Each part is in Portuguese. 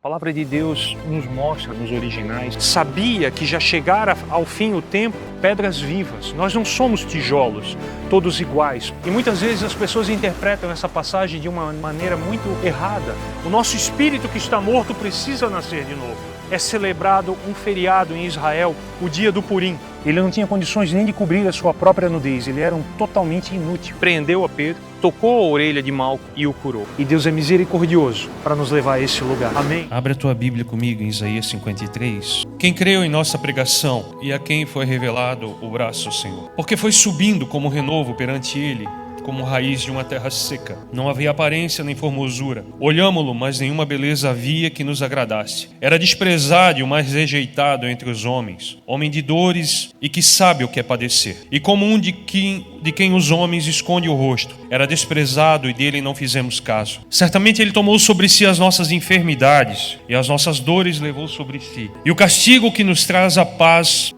A palavra de Deus nos mostra nos originais, sabia que já chegara ao fim o tempo, pedras vivas. Nós não somos tijolos, todos iguais. E muitas vezes as pessoas interpretam essa passagem de uma maneira muito errada. O nosso espírito que está morto precisa nascer de novo. É celebrado um feriado em Israel, o dia do Purim. Ele não tinha condições nem de cobrir a sua própria nudez, ele era totalmente inútil. Prendeu a Pedro, tocou a orelha de Malco e o curou. E Deus é misericordioso para nos levar a esse lugar. Amém? Abre a tua Bíblia comigo em Isaías 53. Quem creu em nossa pregação e a quem foi revelado o braço do Senhor. Porque foi subindo como renovo perante ele, como raiz de uma terra seca. Não havia aparência nem formosura. Olhámo-lo, mas nenhuma beleza havia que nos agradasse. Era desprezado e o mais rejeitado entre os homens. Homem de dores e que sabe o que é padecer. E como um de quem os homens esconde o rosto. Era desprezado e dele não fizemos caso. Certamente ele tomou sobre si as nossas enfermidades e as nossas dores levou sobre si. E o castigo que nos traz a paz,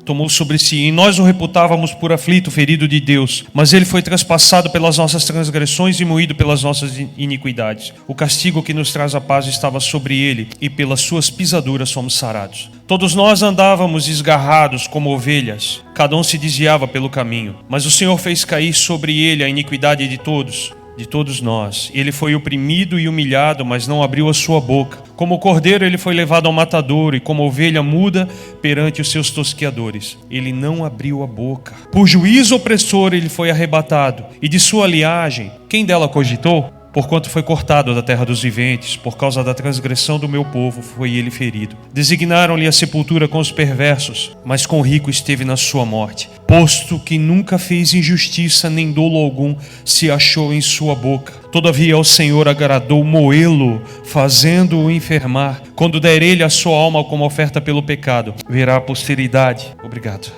tomou sobre si. E nós o reputávamos por aflito, ferido de Deus. Mas ele foi transpassado pelas nossas transgressões e moído pelas nossas iniquidades. O castigo que nos traz a paz estava sobre ele, e pelas suas pisaduras somos sarados. Todos nós andávamos esgarrados como ovelhas, cada um se desviava pelo caminho. Mas o Senhor fez cair sobre ele a iniquidade de todos nós. Ele foi oprimido e humilhado, mas não abriu a sua boca. Como cordeiro ele foi levado ao matadouro, e como ovelha muda perante os seus tosqueadores. Ele não abriu a boca. Por juízo opressor ele foi arrebatado, e de sua linhagem, quem dela cogitou? Porquanto foi cortado da terra dos viventes, por causa da transgressão do meu povo foi ele ferido. Designaram-lhe a sepultura com os perversos, mas com o rico esteve na sua morte. Posto que nunca fez injustiça, nem dolo algum se achou em sua boca. Todavia ao Senhor agradou moê-lo, fazendo-o enfermar. Quando der ele a sua alma como oferta pelo pecado, verá a posteridade.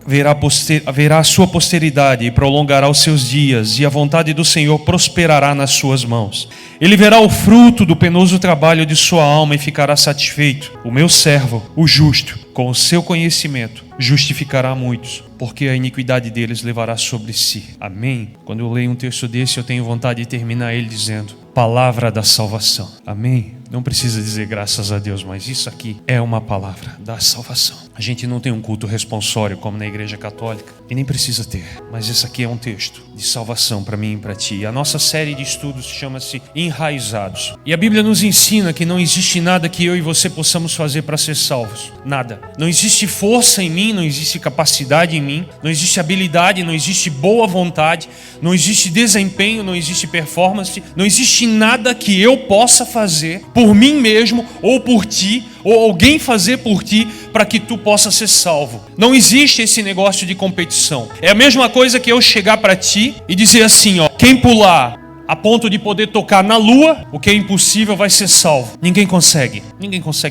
Verá a sua posteridade e prolongará os seus dias, e a vontade do Senhor prosperará nas suas mãos. Ele verá o fruto do penoso trabalho de sua alma e ficará satisfeito. O meu servo, o justo, com o seu conhecimento, justificará muitos, porque a iniquidade deles levará sobre si. Amém? Quando eu leio um texto desse, eu tenho vontade de terminar ele dizendo: palavra da salvação. Amém? Não precisa dizer graças a Deus, mas isso aqui é uma palavra da salvação. A gente não tem um culto responsório como na Igreja Católica, e nem precisa ter, mas esse aqui é um texto de salvação para mim e para ti. A nossa série de estudos chama-se Enraizados. E a Bíblia nos ensina que não existe nada que eu e você possamos fazer para ser salvos. Nada. Não existe força em mim, não existe capacidade em mim, não existe habilidade, não existe boa vontade, não existe desempenho, não existe performance, não existe nada que eu possa fazer por mim mesmo ou por ti, ou alguém fazer por ti para que tu possa ser salvo. Não existe esse negócio de competição. É a mesma coisa que eu chegar para ti e dizer assim, quem pular a ponto de poder tocar na lua, o que é impossível, vai ser salvo. Ninguém consegue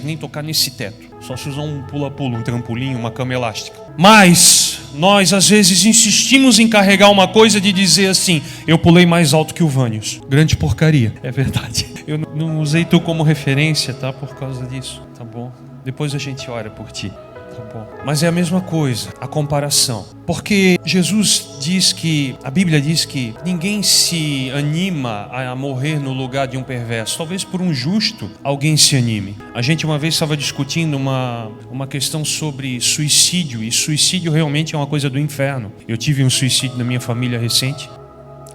nem tocar nesse teto. Só se usar um pula-pula, um trampolim, uma cama elástica. Mas nós às vezes insistimos em carregar uma coisa de dizer assim: eu pulei mais alto que o Vânios. Grande porcaria. É verdade. Eu não usei tu como referência, tá? Por causa disso, tá bom? Depois a gente ora por ti. Mas é a mesma coisa, a comparação. Porque a Bíblia diz que ninguém se anima a morrer no lugar de um perverso. Talvez por um justo alguém se anime. A gente uma vez estava discutindo uma questão sobre suicídio, e suicídio realmente é uma coisa do inferno. Eu tive um suicídio na minha família recente.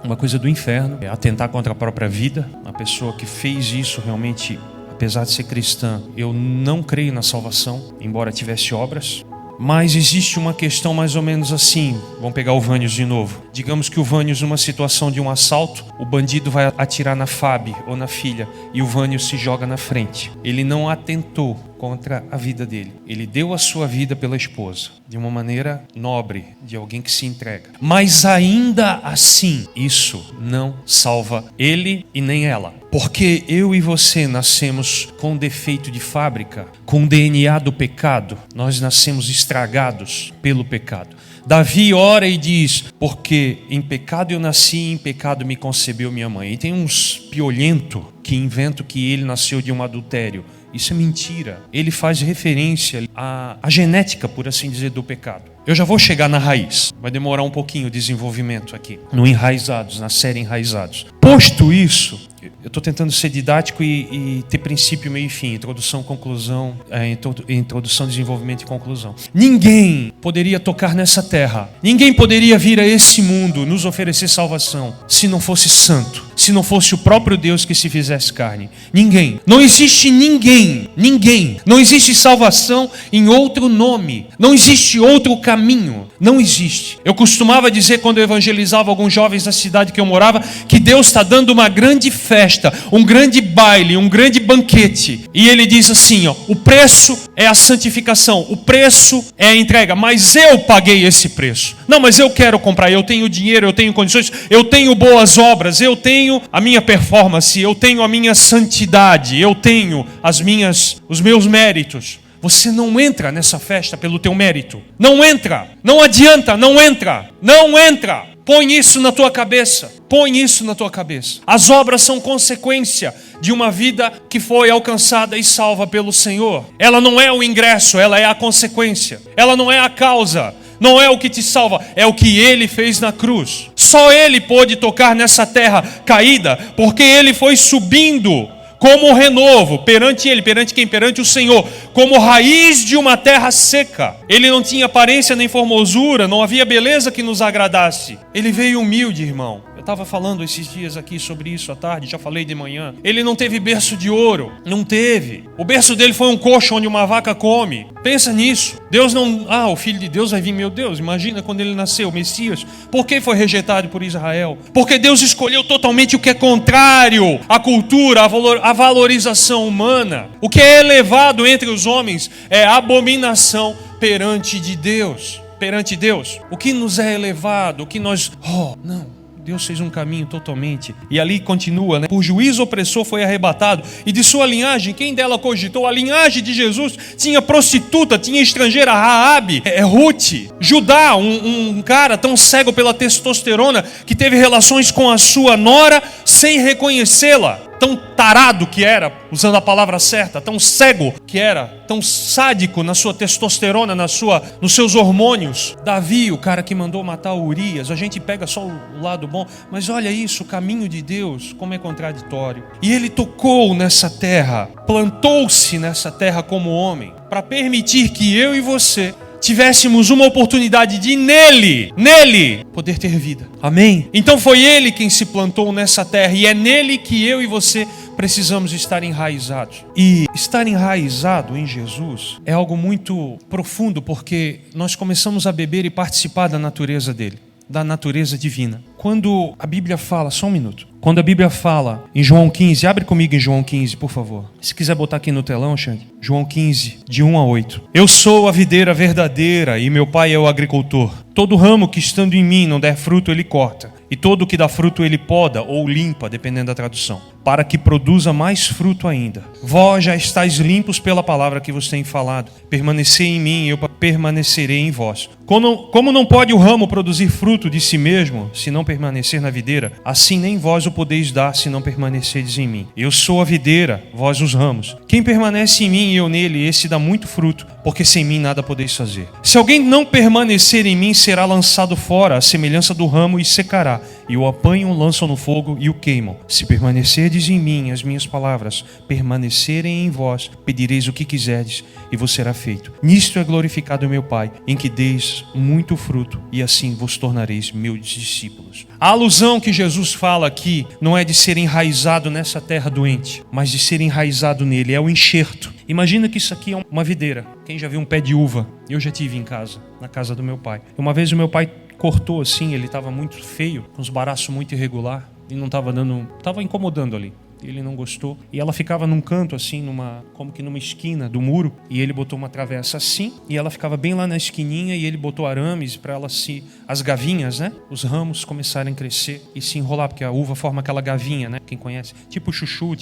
Uma coisa do inferno, é atentar contra a própria vida. A pessoa que fez isso realmente, apesar de ser cristã, eu não creio na salvação, embora tivesse obras. Mas existe uma questão mais ou menos assim. Vamos pegar o Vânios de novo. Digamos que o Vânios, numa situação de um assalto, o bandido vai atirar na Fábio ou na filha, e o Vânios se joga na frente. Ele não atentou contra a vida dele. Ele deu a sua vida pela esposa, de uma maneira nobre, de alguém que se entrega. Mas ainda assim, isso não salva ele e nem ela. Porque eu e você nascemos com defeito de fábrica, com DNA do pecado. Nós nascemos estragados pelo pecado. Davi ora e diz: porque em pecado eu nasci e em pecado me concebeu minha mãe. E tem uns piolhentos que inventam que ele nasceu de um adultério. Isso é mentira. Ele faz referência à genética, por assim dizer, do pecado. Eu já vou chegar na raiz. Vai demorar um pouquinho o desenvolvimento aqui. No Enraizados, na série Enraizados. Posto isso, Eu estou tentando ser didático e ter princípio, meio e fim, introdução, conclusão, introdução, desenvolvimento e conclusão. Ninguém poderia tocar nessa terra, ninguém poderia vir a esse mundo nos oferecer salvação se não fosse santo, se não fosse o próprio Deus que se fizesse carne. Ninguém. Não existe ninguém. Não existe salvação em outro nome. Não existe outro caminho. Não existe. Eu costumava dizer, quando eu evangelizava alguns jovens da cidade que eu morava, que Deus está dando uma grande festa, um grande baile, um grande banquete. E ele diz assim, ó, o preço é a santificação, o preço é a entrega, mas eu paguei esse preço. Não, mas eu quero comprar, eu tenho dinheiro, eu tenho condições, eu tenho boas obras, eu tenho a minha performance, eu tenho a minha santidade, eu tenho os meus méritos. Você não entra nessa festa pelo teu mérito. Não entra. Não adianta, não entra. Não entra. Põe isso na tua cabeça. Põe isso na tua cabeça. As obras são consequência de uma vida que foi alcançada e salva pelo Senhor. Ela não é o ingresso, ela é a consequência. Ela não é a causa. Não é o que te salva, é o que Ele fez na cruz. Só Ele pôde tocar nessa terra caída, porque Ele foi subindo como renovo, perante Ele, perante quem? Perante o Senhor, como raiz de uma terra seca. Ele não tinha aparência nem formosura, não havia beleza que nos agradasse. Ele veio humilde, irmão. Eu estava falando esses dias aqui sobre isso à tarde, já falei de manhã. Ele não teve berço de ouro, não teve. O berço dele foi um coxo onde uma vaca come. Pensa nisso. Deus não... o Filho de Deus vai vir, meu Deus, imagina quando ele nasceu, o Messias. Por que foi rejeitado por Israel? Porque Deus escolheu totalmente o que é contrário à cultura, à valorização humana. O que é elevado entre os homens é abominação perante Deus. Perante Deus. O que nos é elevado, o que nós... não. Deus fez um caminho totalmente. E ali continua, né? Por juízo opressor foi arrebatado. E de sua linhagem, quem dela cogitou? A linhagem de Jesus tinha prostituta, tinha estrangeira, Raabe, Ruth, Judá, um cara tão cego pela testosterona que teve relações com a sua nora sem reconhecê-la. Tão tarado que era, usando a palavra certa, tão cego que era, tão sádico na sua testosterona, nos seus hormônios. Davi, o cara que mandou matar Urias, a gente pega só o lado bom, mas olha isso, o caminho de Deus, como é contraditório. E ele tocou nessa terra, plantou-se nessa terra como homem, para permitir que eu e você tivéssemos uma oportunidade de nele, poder ter vida. Amém? Então foi Ele quem se plantou nessa terra e é nele que eu e você precisamos estar enraizados. E estar enraizado em Jesus é algo muito profundo, porque nós começamos a beber e participar da natureza dele, da natureza divina. Quando a Bíblia fala, só um minuto. Quando a Bíblia fala em João 15, abre comigo em João 15, por favor. Se quiser botar aqui no telão, Xande. João 15, de 1 a 8. Eu sou a videira verdadeira e meu pai é o agricultor. Todo ramo que estando em mim não der fruto, ele corta. E todo que dá fruto, ele poda ou limpa, dependendo da tradução, para que produza mais fruto ainda. Vós já estáis limpos pela palavra que vos tenho falado. Permanecei em mim e eu permanecerei em vós. Como não pode o ramo produzir fruto de si mesmo, se não permanecer na videira, assim nem vós o podeis dar, se não permanecerdes em mim. Eu sou a videira, vós os ramos. Quem permanece em mim e eu nele, esse dá muito fruto, porque sem mim nada podeis fazer. Se alguém não permanecer em mim, será lançado fora, à semelhança do ramo, e secará. E o apanham, lançam no fogo e o queimam. Se permanecerdes em mim, as minhas palavras permanecerem em vós, pedireis o que quiserdes e vos será feito. Nisto é glorificado o meu Pai, em que deis muito fruto, e assim vos tornareis meus discípulos. A alusão que Jesus fala aqui não é de ser enraizado nessa terra doente, mas de ser enraizado nele, é o enxerto. Imagina que isso aqui é uma videira. Quem já viu um pé de uva? Eu já tive em casa, na casa do meu pai. Uma vez o meu pai cortou assim, ele estava muito feio, com os baraços muito irregular, e não estava dando, estava incomodando ali. Ele não gostou. E ela ficava num canto assim, como que numa esquina do muro, e ele botou uma travessa assim, e ela ficava bem lá na esquininha, e ele botou arames para ela as gavinhas, né? Os ramos começarem a crescer e se enrolar, porque a uva forma aquela gavinha, né? Quem conhece? Tipo chuchu,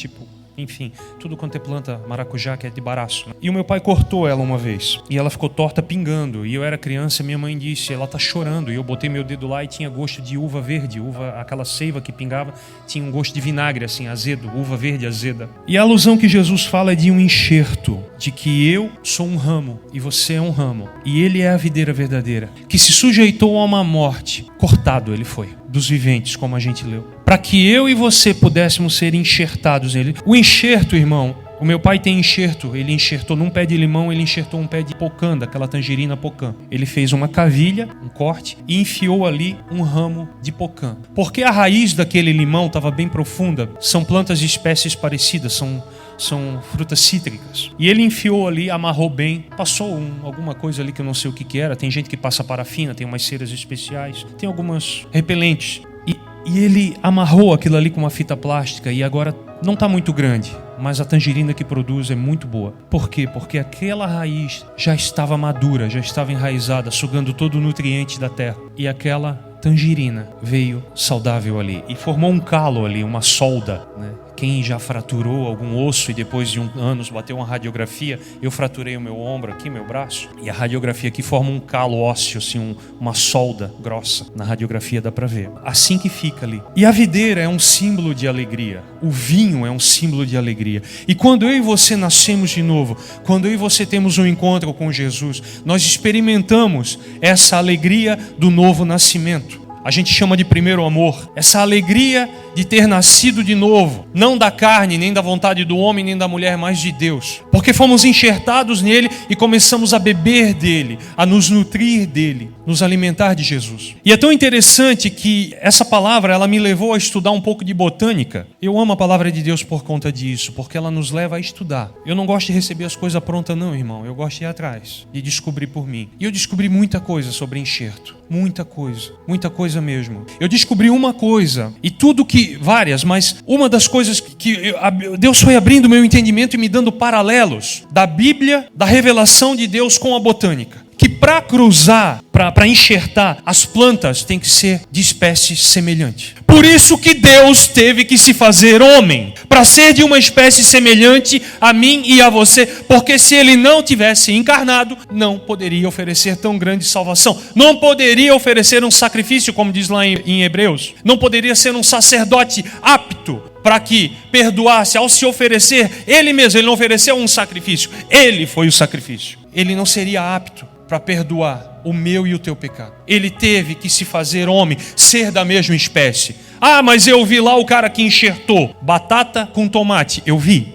enfim, tudo quanto é planta maracujá, que é de baraço, né? E o meu pai cortou ela uma vez, e ela ficou torta pingando, e eu era criança, minha mãe disse, ela tá chorando, e eu botei meu dedo lá e tinha gosto de uva verde, aquela seiva que pingava, tinha um gosto de vinagre assim, azedo, uva verde azeda. E a alusão que Jesus fala é de um enxerto, de que eu sou um ramo, e você é um ramo, e ele é a videira verdadeira, que se sujeitou a uma morte, cortado ele foi, dos viventes, como a gente leu. Para que eu e você pudéssemos ser enxertados nele. O enxerto, irmão, o meu pai tem enxerto. Ele enxertou num pé de limão, ele enxertou um pé de pocã, daquela tangerina pocã. Ele fez uma cavilha, um corte, e enfiou ali um ramo de pocã. Porque a raiz daquele limão estava bem profunda. São plantas de espécies parecidas, são frutas cítricas. E ele enfiou ali, amarrou bem, passou alguma coisa ali que eu não sei o que era. Tem gente que passa parafina, tem umas ceras especiais, tem algumas repelentes. E ele amarrou aquilo ali com uma fita plástica e agora não está muito grande, mas a tangerina que produz é muito boa. Por quê? Porque aquela raiz já estava madura, já estava enraizada, sugando todo o nutriente da terra. E aquela tangerina veio saudável ali e formou um calo ali, uma solda, né? Quem já fraturou algum osso e depois de anos bateu uma radiografia, eu fraturei o meu ombro aqui, meu braço, e a radiografia aqui forma um calo ósseo, assim, uma solda grossa. Na radiografia dá para ver. Assim que fica ali. E a videira é um símbolo de alegria. O vinho é um símbolo de alegria. E quando eu e você nascemos de novo, quando eu e você temos um encontro com Jesus, nós experimentamos essa alegria do novo nascimento. A gente chama de primeiro amor. Essa alegria de ter nascido de novo. Não da carne, nem da vontade do homem, nem da mulher, mas de Deus. Porque fomos enxertados nele e começamos a beber dele, a nos nutrir dele, nos alimentar de Jesus. E é tão interessante que essa palavra, ela me levou a estudar um pouco de botânica. Eu amo a palavra de Deus por conta disso, porque ela nos leva a estudar. Eu não gosto de receber as coisas prontas não, irmão. Eu gosto de ir atrás, de descobrir por mim. E eu descobri muita coisa sobre enxerto. Muita coisa mesmo. Eu descobri uma coisa, e tudo que, várias, mas uma das coisas que Deus foi abrindo meu entendimento e me dando paralelos da Bíblia, da revelação de Deus com a botânica. Que para cruzar, para enxertar as plantas tem que ser de espécie semelhante. Por isso que Deus teve que se fazer homem, para ser de uma espécie semelhante a mim e a você, porque se ele não tivesse encarnado, não poderia oferecer tão grande salvação, não poderia oferecer um sacrifício, como diz lá em Hebreus, não poderia ser um sacerdote apto para que perdoasse ao se oferecer, ele mesmo, ele não ofereceu um sacrifício, ele foi o sacrifício, ele não seria apto para perdoar o meu e o teu pecado. Ele teve que se fazer homem, ser da mesma espécie. Ah, mas eu vi lá o cara que enxertou batata com tomate. Eu vi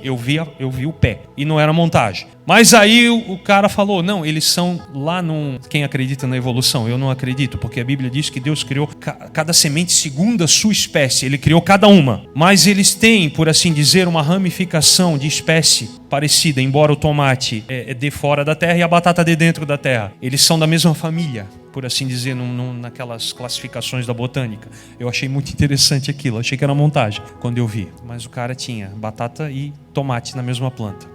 o pé. E não era montagem. Mas aí o cara falou, não, eles são lá num... Quem acredita na evolução? Eu não acredito, porque a Bíblia diz que Deus criou cada semente segundo a sua espécie. Ele criou cada uma. Mas eles têm, por assim dizer, uma ramificação de espécie parecida, embora o tomate é de fora da terra e a batata de dentro da terra. Eles são da mesma família, por assim dizer, naquelas classificações da botânica. Eu achei muito interessante aquilo, achei que era montagem quando eu vi. Mas o cara tinha batata e tomate na mesma planta.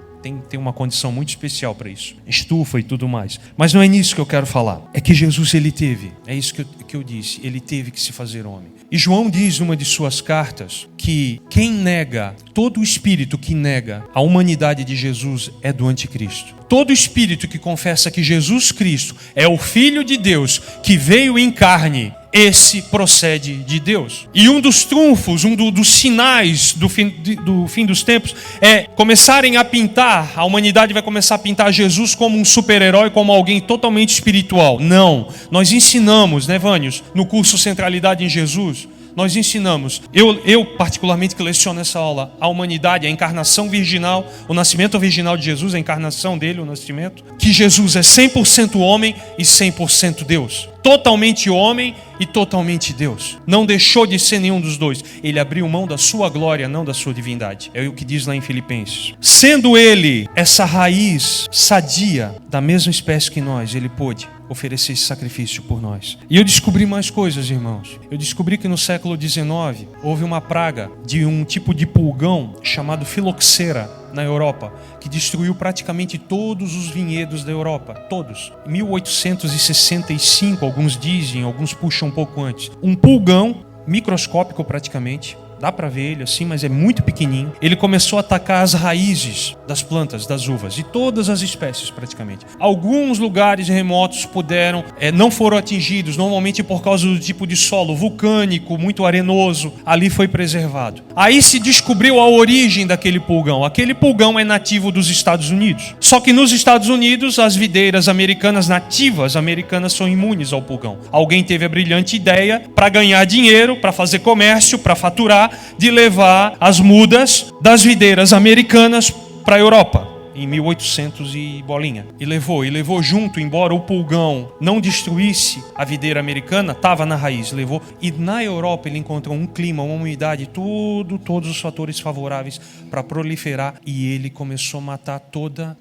Tem uma condição muito especial para isso. Estufa e tudo mais. Mas não é nisso que eu quero falar. É que Jesus, ele teve. É isso que eu disse. Ele teve que se fazer homem. E João diz numa de suas cartas que quem nega, todo espírito que nega a humanidade de Jesus é do anticristo. Todo espírito que confessa que Jesus Cristo é o Filho de Deus que veio em carne, esse procede de Deus. E um dos trunfos, dos sinais do fim dos tempos é começarem a pintar, a humanidade vai começar a pintar Jesus como um super-herói, como alguém totalmente espiritual. Não, nós ensinamos, né, Vânios, no curso Centralidade em Jesus, nós ensinamos, eu particularmente que leciono essa aula, a humanidade, a encarnação virginal, o nascimento virginal de Jesus, a encarnação dele, o nascimento, que Jesus é 100% homem e 100% Deus. Totalmente homem e totalmente Deus. Não deixou de ser nenhum dos dois. Ele abriu mão da sua glória, não da sua divindade. É o que diz lá em Filipenses. Sendo ele essa raiz sadia, da mesma espécie que nós, ele pôde oferecer esse sacrifício por nós. E eu descobri mais coisas, irmãos. Eu descobri que no século XIX houve uma praga de um tipo de pulgão chamado filoxera na Europa, que destruiu praticamente todos os vinhedos da Europa, todos. Em 1865, alguns dizem, alguns puxam um pouco antes. Um pulgão microscópico praticamente, dá para ver ele assim, mas é muito pequenininho. Ele começou a atacar as raízes das plantas, das uvas, de todas as espécies praticamente. Alguns lugares remotos não foram atingidos, normalmente por causa do tipo de solo vulcânico, muito arenoso, ali foi preservado. Aí se descobriu a origem daquele pulgão. Aquele pulgão é nativo dos Estados Unidos. Só que nos Estados Unidos, as videiras americanas, nativas americanas, são imunes ao pulgão. Alguém teve a brilhante ideia, para ganhar dinheiro, para fazer comércio, para faturar, de levar as mudas das videiras americanas para a Europa. Em 1800 e bolinha. E levou junto, embora o pulgão não destruísse a videira americana, estava na raiz, levou. E na Europa ele encontrou um clima, uma umidade, todos os fatores favoráveis para proliferar. E ele começou a matar toda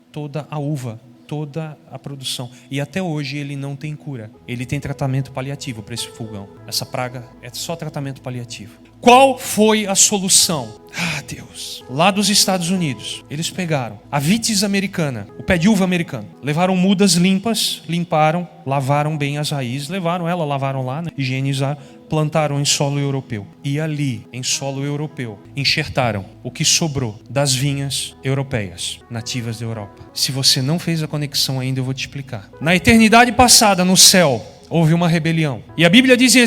a uva, toda a produção. E até hoje ele não tem cura. Ele tem tratamento paliativo para esse pulgão. Essa praga é só tratamento paliativo. Qual foi a solução? Deus. Lá dos Estados Unidos, eles pegaram a vitis americana, o pé de uva americano, levaram mudas limpas, limparam, lavaram bem as raízes, lavaram lá, higienizaram, plantaram em solo europeu. E ali, em solo europeu, enxertaram o que sobrou das vinhas europeias, nativas da Europa. Se você não fez a conexão ainda, eu vou te explicar. Na eternidade passada, no céu, houve uma rebelião. E a Bíblia diz em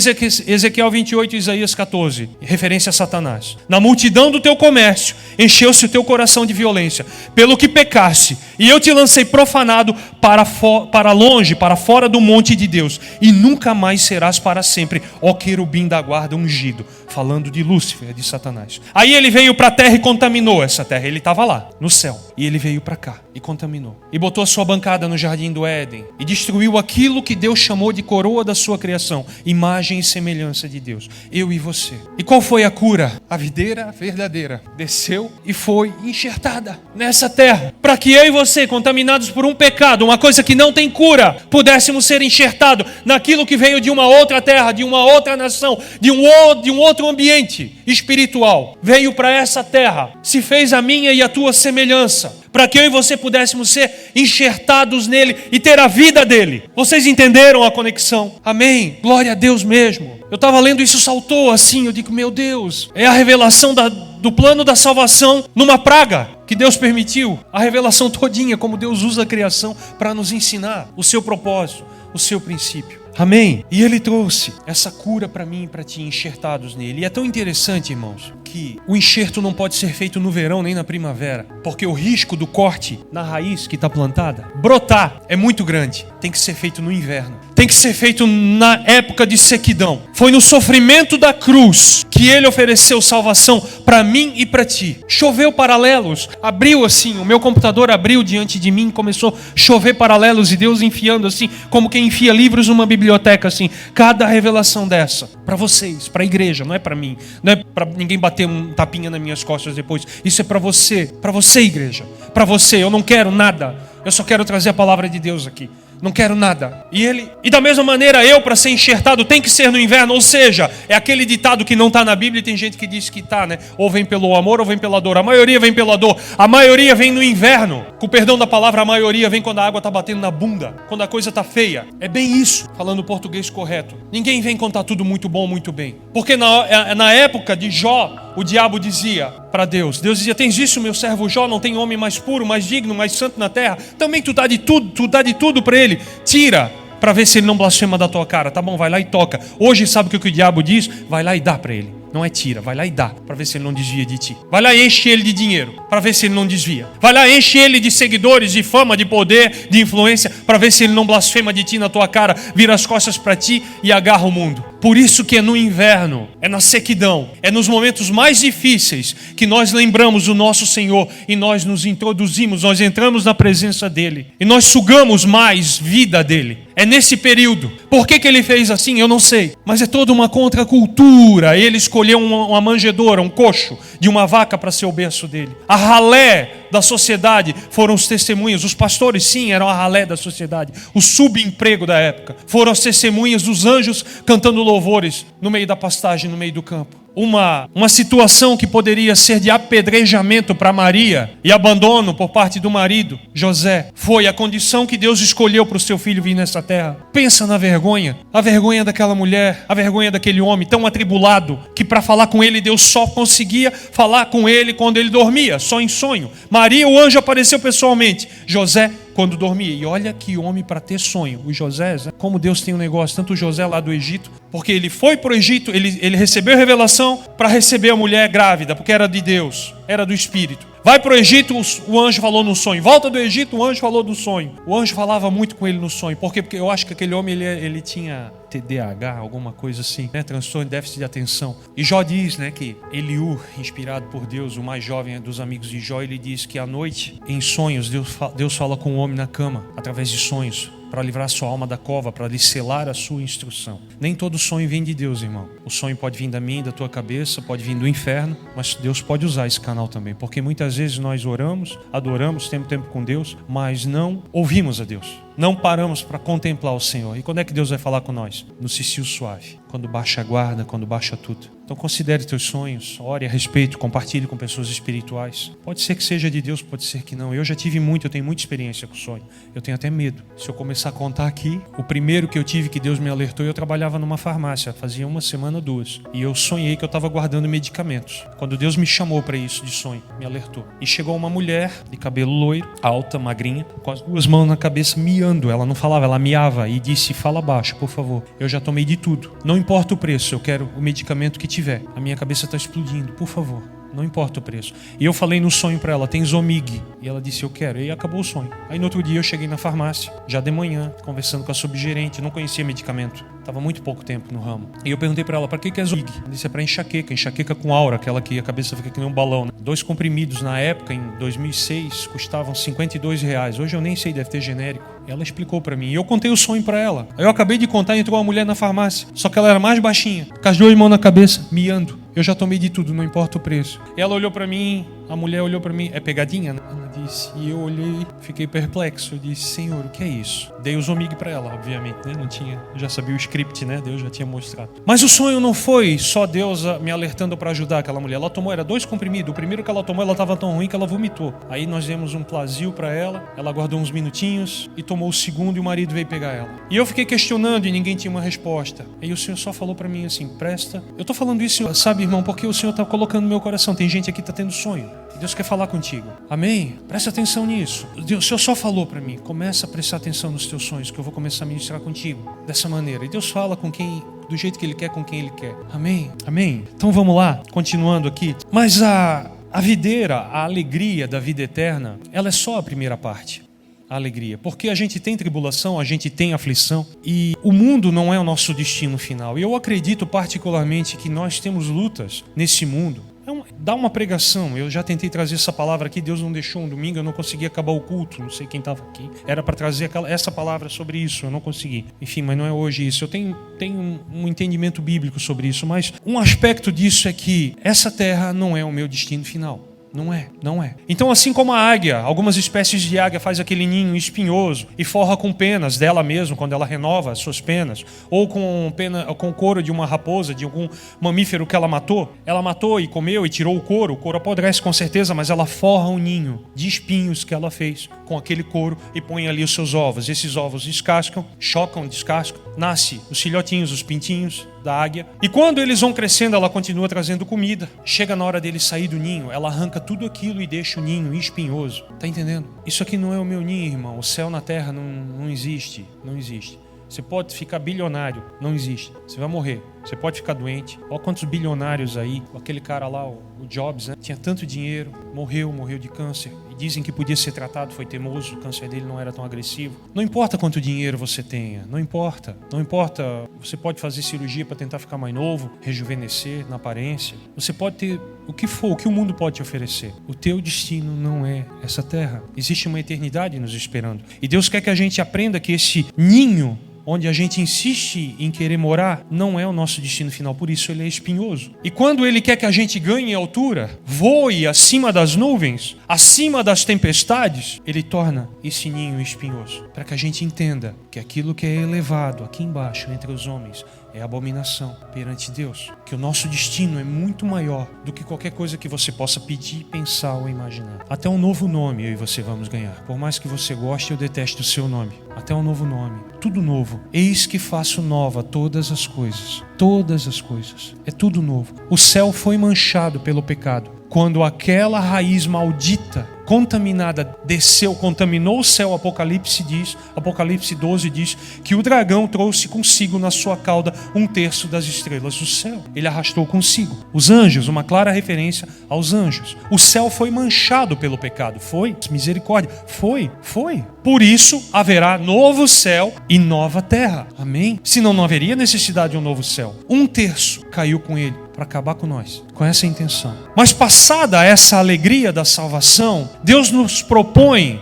Ezequiel 28 e Isaías 14, referência a Satanás: na multidão do teu comércio encheu-se o teu coração de violência, pelo que pecaste, e eu te lancei profanado para longe, para fora do monte de Deus, e nunca mais serás para sempre, ó querubim da guarda ungido. Falando de Lúcifer, de Satanás. Aí ele veio para a terra e contaminou essa terra. Ele estava lá, no céu. E ele veio para cá e contaminou. E botou a sua bancada no jardim do Éden. E destruiu aquilo que Deus chamou de coroa da sua criação. Imagem e semelhança de Deus. Eu e você. E qual foi a cura? A videira verdadeira desceu e foi enxertada nessa terra. Para que eu e você, contaminados por um pecado, uma coisa que não tem cura, pudéssemos ser enxertados naquilo que veio de uma outra terra, de uma outra nação, de um outro ambiente espiritual. Veio para essa terra, se fez a minha e a tua semelhança, para que eu e você pudéssemos ser enxertados nele e ter a vida dele. Vocês entenderam a conexão? Amém? Glória a Deus mesmo. Eu estava lendo isso, saltou assim, eu digo, meu Deus, é a revelação do plano da salvação numa praga que Deus permitiu. A revelação todinha, como Deus usa a criação para nos ensinar o seu propósito, o seu princípio. Amém? E ele trouxe essa cura para mim e para ti, enxertados nele. E é tão interessante, irmãos, que o enxerto não pode ser feito no verão nem na primavera, porque o risco do corte na raiz que está plantada, brotar, é muito grande. Tem que ser feito no inverno. Tem que ser feito na época de sequidão. Foi no sofrimento da cruz que ele ofereceu salvação para mim e para ti. Choveu paralelos, abriu assim, o meu computador abriu diante de mim, começou a chover paralelos e Deus enfiando assim, como quem enfia livros numa biblioteca assim, cada revelação dessa, para vocês, para a igreja, não é para mim, não é para ninguém bater um tapinha nas minhas costas depois, isso é para você igreja, para você. Eu não quero nada, eu só quero trazer a palavra de Deus aqui. Não quero nada. E da mesma maneira, eu, para ser enxertado, tem que ser no inverno. Ou seja, é aquele ditado que não está na Bíblia e tem gente que diz que está, né? Ou vem pelo amor ou vem pela dor. A maioria vem pela dor. A maioria vem no inverno. Com o perdão da palavra, a maioria vem quando a água está batendo na bunda, quando a coisa está feia. É bem isso, falando o português correto. Ninguém vem contar tudo muito bom, muito bem. Porque na época de Jó, o diabo dizia para Deus dizia, tens isso, meu servo Jó, não tem homem mais puro, mais digno, mais santo na terra? Também tu dá de tudo para ele. Tira, para ver se ele não blasfema da tua cara. Tá bom, vai lá e toca. Hoje sabe o que o diabo diz? Vai lá e dá para ele. Não é tira, vai lá e dá, para ver se ele não desvia de ti. Vai lá e enche ele de dinheiro, para ver se ele não desvia. Vai lá e enche ele de seguidores, de fama, de poder, de influência, para ver se ele não blasfema de ti na tua cara, vira as costas para ti e agarra o mundo. Por isso que é no inverno, é na sequidão, é nos momentos mais difíceis que nós lembramos o nosso Senhor e nós nos introduzimos, nós entramos na presença dEle e nós sugamos mais vida dEle. É nesse período. Por que ele fez assim? Eu não sei. Mas é toda uma contracultura. Ele escolheu uma manjedoura, um coxo de uma vaca para ser o berço dele. A ralé da sociedade foram os testemunhas. Os pastores, sim, eram a ralé da sociedade. O subemprego da época. Foram as testemunhas dos anjos cantando louvores no meio da pastagem, no meio do campo. uma situação que poderia ser de apedrejamento para Maria e abandono por parte do marido, José, foi a condição que Deus escolheu para o seu filho vir nessa terra. Pensa na vergonha, a vergonha daquela mulher, a vergonha daquele homem tão atribulado, que para falar com ele, Deus só conseguia falar com ele quando ele dormia, só em sonho. Maria, o anjo apareceu pessoalmente. José, quando dormia. E olha que homem para ter sonho. O José, como Deus tem um negócio, tanto o José lá do Egito, porque ele foi para o Egito, ele recebeu revelação para receber a mulher grávida, porque era de Deus, era do Espírito. Vai para o Egito, o anjo falou no sonho. Volta do Egito, o anjo falou do sonho. O anjo falava muito com ele no sonho. Por quê? Porque eu acho que aquele homem, ele tinha TDAH, alguma coisa assim, né? Transtorno de déficit de atenção. E Jó diz, né, que Eliú, inspirado por Deus, o mais jovem dos amigos de Jó, ele diz que à noite, em sonhos, Deus fala com o homem na cama, através de sonhos, para livrar sua alma da cova, para lhe selar a sua instrução. Nem todo sonho vem de Deus, irmão. O sonho pode vir da minha, da tua cabeça, pode vir do inferno, mas Deus pode usar esse canal também, porque muitas vezes nós oramos, adoramos, temos tempo com Deus, mas não ouvimos a Deus. Não paramos para contemplar o Senhor. E quando é que Deus vai falar com nós? No cicio suave, quando baixa a guarda, quando baixa tudo. Então considere teus sonhos, ore a respeito, compartilhe com pessoas espirituais. Pode ser que seja de Deus, pode ser que não. Eu já tive muito, eu tenho muita experiência com sonho. Eu tenho até medo. Se eu começar a contar aqui, o primeiro que eu tive que Deus me alertou, eu trabalhava numa farmácia, fazia 1 semana ou 2. E eu sonhei que eu estava guardando medicamentos. Quando Deus me chamou para isso de sonho, me alertou. E chegou uma mulher de cabelo loiro, alta, magrinha, com as 2 mãos na cabeça, miando. Ela não falava, ela miava e disse: fala baixo, por favor. Eu já tomei de tudo. Não importa o preço, eu quero o medicamento que tiver. A minha cabeça está explodindo, por favor. Não importa o preço. E eu falei no sonho para ela: tem Zomig. E ela disse: eu quero. E acabou o sonho. Aí no outro dia eu cheguei na farmácia, já de manhã, conversando com a subgerente. Não conhecia medicamento. Estava muito pouco tempo no ramo. E eu perguntei para ela: para que é Zomig? Ela disse: é para enxaqueca com aura, aquela que a cabeça fica que nem um balão, né? 2 comprimidos na época, em 2006, custavam R$52. Hoje eu nem sei, deve ter genérico. Ela explicou para mim. E eu contei o sonho para ela. Aí eu acabei de contar e entrou uma mulher na farmácia. Só que ela era mais baixinha, com as 2 mãos na cabeça, miando. Eu já tomei de tudo, não importa o preço. Ela olhou pra mim, a mulher olhou pra mim: é pegadinha? Ela disse, e eu olhei, fiquei perplexo. Eu disse: Senhor, o que é isso? Dei o Zomig pra ela, obviamente, né? Não tinha, eu já sabia o script, né? Deus já tinha mostrado. Mas o sonho não foi só Deus me alertando pra ajudar aquela mulher. Ela tomou, era 2 comprimidos. O primeiro que ela tomou, ela estava tão ruim que ela vomitou. Aí nós demos um Plasil pra ela, ela guardou uns minutinhos e tomou o segundo e o marido veio pegar ela. E eu fiquei questionando e ninguém tinha uma resposta. Aí o Senhor só falou pra mim assim: presta. Eu tô falando isso, sabe, irmão, porque o Senhor está colocando no meu coração. Tem gente aqui que está tendo sonho. E Deus quer falar contigo. Amém? Presta atenção nisso. O Senhor só falou para mim: começa a prestar atenção nos teus sonhos, que eu vou começar a ministrar contigo dessa maneira. E Deus fala com quem, do jeito que Ele quer, com quem Ele quer. Amém? Amém? Então vamos lá, continuando aqui. Mas a videira, a alegria da vida eterna, ela é só a primeira parte. A alegria, porque a gente tem tribulação, a gente tem aflição e o mundo não é o nosso destino final. E eu acredito particularmente que nós temos lutas nesse mundo. Dá uma pregação, eu já tentei trazer essa palavra aqui, Deus não deixou um domingo, eu não consegui acabar o culto, não sei quem estava aqui. Era para trazer essa palavra sobre isso, eu não consegui. Enfim, mas não é hoje isso. Eu tenho um entendimento bíblico sobre isso, mas um aspecto disso é que essa terra não é o meu destino final. Não é. Então, assim como a águia, algumas espécies de águia faz aquele ninho espinhoso e forra com penas dela mesma quando ela renova as suas penas, ou com couro de uma raposa, de algum mamífero que ela matou e comeu e tirou o couro apodrece com certeza, mas ela forra um ninho de espinhos que ela fez com aquele couro e põe ali os seus ovos. Esses ovos descascam, descascam, nasce os filhotinhos, os pintinhos da águia. E quando eles vão crescendo, ela continua trazendo comida. Chega na hora deles sair do ninho, ela arranca tudo aquilo e deixa o ninho espinhoso. Tá entendendo? Isso aqui não é o meu ninho, irmão. O céu na terra não existe. Não existe. Você pode ficar bilionário, não existe. Você vai morrer. Você pode ficar doente. Olha quantos bilionários aí. Aquele cara lá, o Jobs, né? Tinha tanto dinheiro, morreu de câncer. E dizem que podia ser tratado, foi teimoso, o câncer dele não era tão agressivo. Não importa quanto dinheiro você tenha, não importa. Não importa, você pode fazer cirurgia para tentar ficar mais novo, rejuvenescer na aparência. Você pode ter o que for, o que o mundo pode te oferecer. O teu destino não é essa terra. Existe uma eternidade nos esperando. E Deus quer que a gente aprenda que esse ninho onde a gente insiste em querer morar, não é o nosso destino final, por isso ele é espinhoso. E quando ele quer que a gente ganhe altura, voe acima das nuvens, acima das tempestades, ele torna esse ninho espinhoso, para que a gente entenda que aquilo que é elevado aqui embaixo, entre os homens, é abominação perante Deus. Que o nosso destino é muito maior do que qualquer coisa que você possa pedir, pensar ou imaginar. Até um novo nome eu e você vamos ganhar. Por mais que você goste ou deteste o seu nome. Até um novo nome. Tudo novo. Eis que faço nova todas as coisas. Todas as coisas. É tudo novo. O céu foi manchado pelo pecado. Quando aquela raiz maldita, contaminada, desceu, contaminou o céu, Apocalipse 12 diz que o dragão trouxe consigo na sua cauda 1/3 das estrelas do céu. Ele arrastou consigo os anjos, uma clara referência aos anjos. O céu foi manchado pelo pecado. Foi? Misericórdia. Foi. Por isso haverá novo céu e nova terra. Amém? Senão não haveria necessidade de um novo céu. 1/3 caiu com ele para acabar com nós, com essa intenção. Mas passada essa alegria da salvação, Deus nos propõe,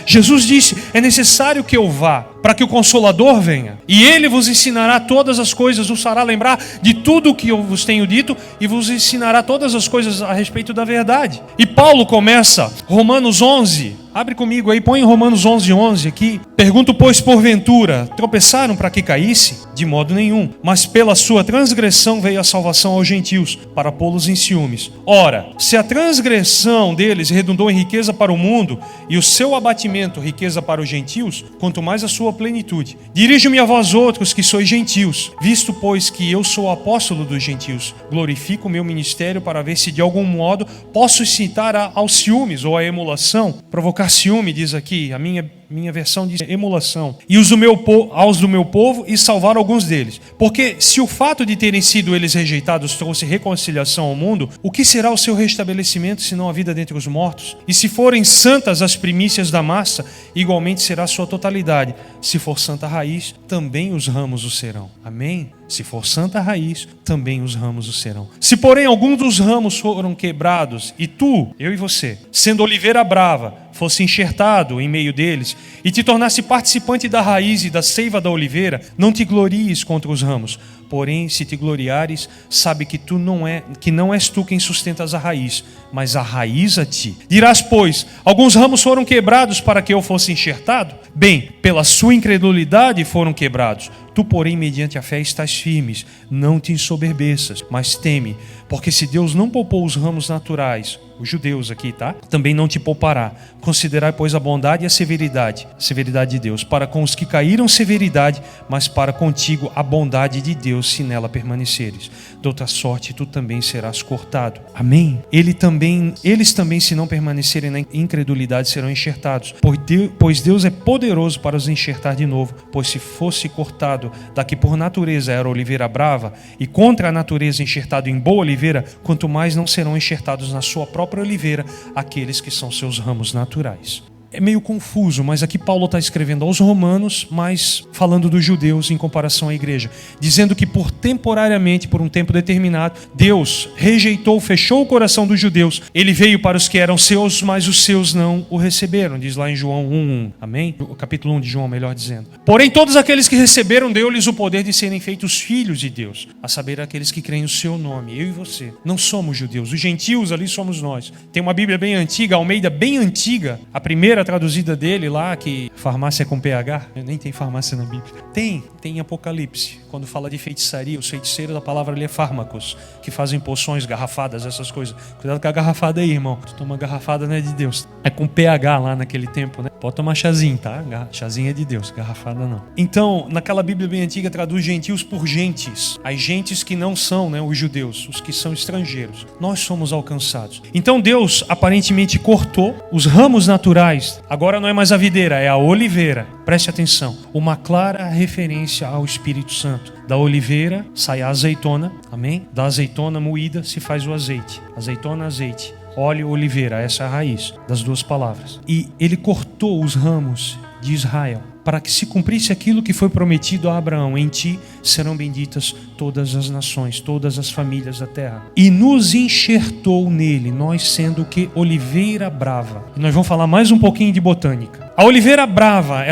Jesus disse, é necessário que eu vá, para que o Consolador venha, e Ele vos ensinará todas as coisas, vos fará lembrar de tudo o que eu vos tenho dito, e vos ensinará todas as coisas a respeito da verdade. E Paulo começa, Romanos 11, abre comigo aí, põe Romanos 11:11 aqui. Pergunto, pois, porventura, tropeçaram para que caísse? De modo nenhum, mas pela sua transgressão veio a salvação aos gentios, para pô-los em ciúmes. Ora, se a transgressão deles redundou em riqueza para o mundo, e o seu abatimento riqueza para os gentios, quanto mais a sua plenitude. Dirijo-me a vós outros que sois gentios, visto, pois, que eu sou apóstolo dos gentios, glorifico o meu ministério para ver se de algum modo posso incitar aos ciúmes ou à emulação, provocar ciúme, diz aqui, a minha versão diz emulação, e aos do meu povo e salvar alguns deles. Porque se o fato de terem sido eles rejeitados trouxe reconciliação ao mundo, o que será o seu restabelecimento senão a vida dentre os mortos? E se forem santas as primícias da massa, igualmente será a sua totalidade. Se for santa a raiz, também os ramos o serão. Amém? Se for santa a raiz, também os ramos o serão. Se porém alguns dos ramos foram quebrados, e tu, eu e você, sendo oliveira brava, fosse enxertado em meio deles, e te tornasse participante da raiz e da seiva da oliveira, não te glories contra os ramos. Porém, se te gloriares, sabe que não és tu quem sustentas a raiz, mas a raiz a ti. Dirás, pois, alguns ramos foram quebrados para que eu fosse enxertado? Bem, pela sua incredulidade foram quebrados. Tu, porém, mediante a fé estás firmes. Não te ensoberbeças, mas teme, porque se Deus não poupou os ramos naturais, os judeus aqui, tá? Também não te poupará. Considerai, pois, a bondade e a severidade de Deus. Para com os que caíram, severidade, mas para contigo a bondade de Deus, se nela permaneceres. De outra sorte, tu também serás cortado. Amém? Eles também, se não permanecerem na incredulidade, serão enxertados. Pois Deus é poderoso para os enxertar de novo. Pois se fosse cortado da que por natureza era oliveira brava, e contra a natureza enxertado em boa oliveira, quanto mais não serão enxertados na sua própria oliveira aqueles que são seus ramos naturais. É meio confuso, mas aqui Paulo está escrevendo aos romanos, mas falando dos judeus em comparação à igreja, dizendo que temporariamente, por um tempo determinado, Deus fechou o coração dos judeus. Ele veio para os que eram seus, mas os seus não o receberam, diz lá em João 1:1, amém? O capítulo 1 de João, melhor dizendo. Porém, todos aqueles que receberam, deu-lhes o poder de serem feitos filhos de Deus, a saber, aqueles que creem o seu nome. Eu e você não somos judeus, os gentios ali somos nós. Tem uma Bíblia bem antiga, Almeida bem antiga, a primeira traduzida dele lá, que farmácia é com PH, nem tem farmácia na Bíblia. Tem em Apocalipse, quando fala de feitiçaria, os feiticeiros, a palavra ali é fármacos, que fazem poções, garrafadas, essas coisas. Cuidado com a garrafada aí, irmão. Tu toma garrafada, não é de Deus. É com PH lá naquele tempo, né? Pode tomar chazinho, tá? Chazinho é de Deus, garrafada não. Então, naquela Bíblia bem antiga, traduz gentios por gentes. As gentes que não são, né, os judeus, os que são estrangeiros. Nós somos alcançados. Então Deus aparentemente cortou os ramos naturais. Agora não é mais a videira, é a oliveira. Preste atenção. Uma clara referência ao Espírito Santo. Da oliveira sai a azeitona, amém? Da azeitona moída se faz o azeite. Azeitona, azeite. Óleo, oliveira, essa é a raiz das duas palavras. E ele cortou os ramos de Israel, para que se cumprisse aquilo que foi prometido a Abraão: em ti serão benditas todas as nações, todas as famílias da terra. E nos enxertou nele, nós sendo o que? Oliveira brava. E nós vamos falar mais um pouquinho de botânica. A oliveira brava,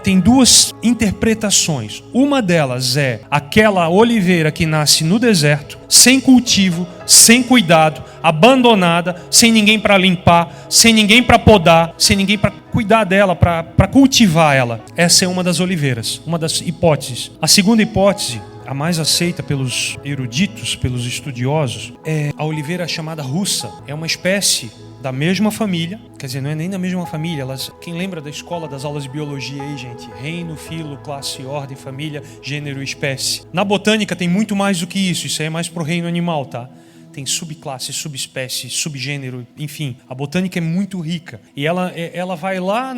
tem duas interpretações. Uma delas é aquela oliveira que nasce no deserto, sem cultivo, sem cuidado, abandonada, sem ninguém para limpar, sem ninguém para podar, sem ninguém para cuidar dela, para cultivar ela. Essa é uma das oliveiras, uma das hipóteses. A segunda hipótese, a mais aceita pelos eruditos, pelos estudiosos, é a oliveira chamada russa. É uma espécie da mesma família, quer dizer, não é nem da mesma família. Quem lembra da escola das aulas de biologia aí, gente? Reino, filo, classe, ordem, família, gênero e espécie. Na botânica tem muito mais do que isso. Isso aí é mais pro reino animal, tá? Tem subclasse, subespécie, subgênero, enfim. A botânica é muito rica. E ela vai lá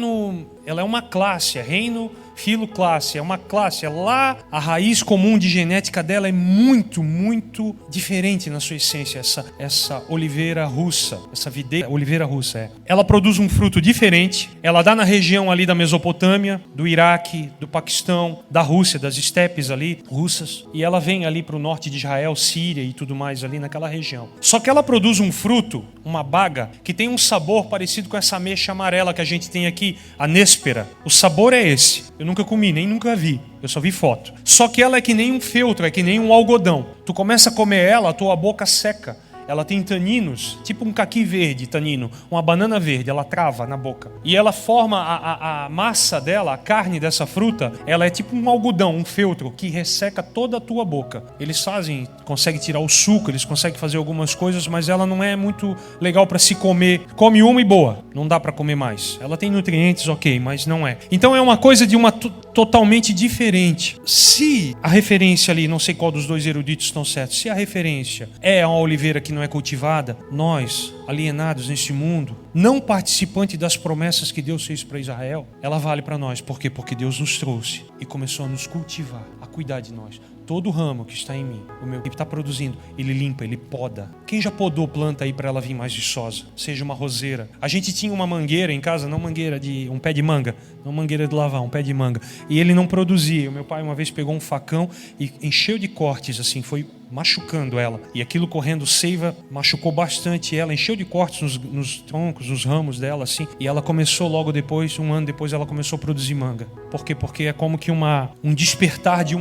ela é uma classe, é reino, filo, classe. É uma classe. Lá a raiz comum de genética dela é muito, muito diferente na sua essência. Essa oliveira russa, essa videira, oliveira russa, Ela produz um fruto diferente. Ela dá na região ali da Mesopotâmia, do Iraque, do Paquistão, da Rússia, das estepes ali, russas. E ela vem ali para o norte de Israel, Síria e tudo mais ali naquela região. Só que ela produz um fruto, uma baga, que tem um sabor parecido com essa ameixa amarela que a gente tem aqui, a néspera. O sabor é esse. Eu nunca comi, nem nunca vi. Eu só vi foto. Só que ela é que nem um feltro, é que nem um algodão. Tu começa a comer ela, a tua boca seca. Ela tem taninos, tipo um caqui verde, tanino, uma banana verde, ela trava na boca. E ela forma a massa dela, a carne dessa fruta, ela é tipo um algodão, um feltro, que resseca toda a tua boca. Eles conseguem tirar o suco, eles conseguem fazer algumas coisas, mas ela não é muito legal para se comer. Come uma e boa, não dá para comer mais. Ela tem nutrientes, ok, mas não é. Então é uma coisa de uma totalmente diferente. Se a referência ali, não sei qual dos dois eruditos estão certos, se a referência é a oliveira que não é cultivada, nós, alienados neste mundo, não participantes das promessas que Deus fez para Israel, ela vale para nós. Por quê? Porque Deus nos trouxe e começou a nos cultivar, a cuidar de nós. Todo ramo que está em mim, o meu que está produzindo, ele limpa, ele poda. Quem já podou planta aí para ela vir mais viçosa? Seja uma roseira. A gente tinha uma mangueira em casa, não mangueira de um pé de manga, não mangueira de lavar, um pé de manga. E ele não produzia. O meu pai uma vez pegou um facão e encheu de cortes, assim, foi machucando ela. E aquilo correndo seiva machucou bastante ela, encheu de cortes nos troncos, nos ramos dela, assim. E ela começou logo depois, um ano depois, ela começou a produzir manga. Por quê? Porque é como que um despertar de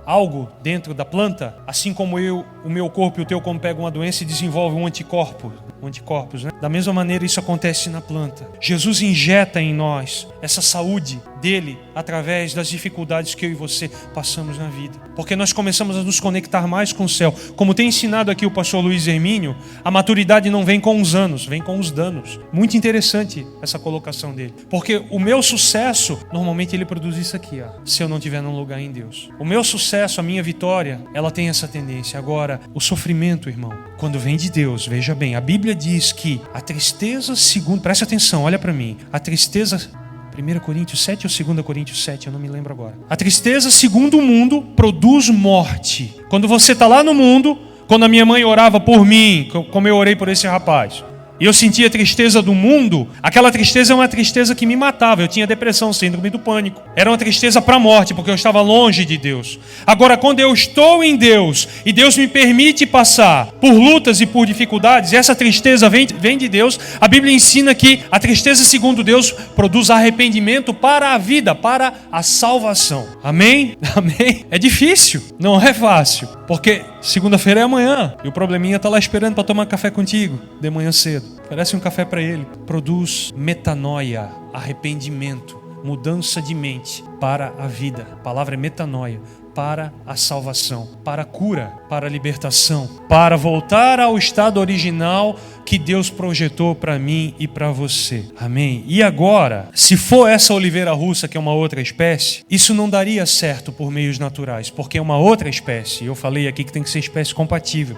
algo dentro da planta, assim como o meu corpo e o teu, como pega uma doença e desenvolve um anticorpos, né? Da mesma maneira isso acontece na planta. Jesus injeta em nós essa saúde dele através das dificuldades que eu e você passamos na vida. Porque nós começamos a nos conectar mais com o céu. Como tem ensinado aqui o pastor Luiz Hermínio, a maturidade não vem com os anos, vem com os danos. Muito interessante essa colocação dele. Porque o meu sucesso, normalmente ele produz isso aqui, se eu não estiver num lugar em Deus. O meu sucesso, a minha vitória, ela tem essa tendência. Agora, o sofrimento, irmão, quando vem de Deus, veja bem, a Bíblia diz que a tristeza preste atenção, olha para mim, a tristeza, 1 Coríntios 7 ou 2 Coríntios 7, eu não me lembro agora. A tristeza, segundo o mundo, produz morte. Quando você está lá no mundo, quando a minha mãe orava por mim, como eu orei por esse rapaz, e eu sentia a tristeza do mundo, aquela tristeza é uma tristeza que me matava. Eu tinha depressão, síndrome do pânico. Era uma tristeza para a morte, porque eu estava longe de Deus. Agora, quando eu estou em Deus, e Deus me permite passar por lutas e por dificuldades, e essa tristeza vem de Deus, a Bíblia ensina que a tristeza, segundo Deus, produz arrependimento para a vida, para a salvação. Amém? Amém? É difícil, não é fácil, porque segunda-feira é amanhã, e o probleminha está lá esperando para tomar café contigo, de manhã cedo. Oferece um café para ele. Produz metanoia, arrependimento, mudança de mente para a vida. A palavra é metanoia, para a salvação, para a cura, para a libertação, para voltar ao estado original que Deus projetou para mim e para você. Amém? E agora, se for essa oliveira russa, que é uma outra espécie, isso não daria certo por meios naturais, porque é uma outra espécie. Eu falei aqui que tem que ser espécie compatível.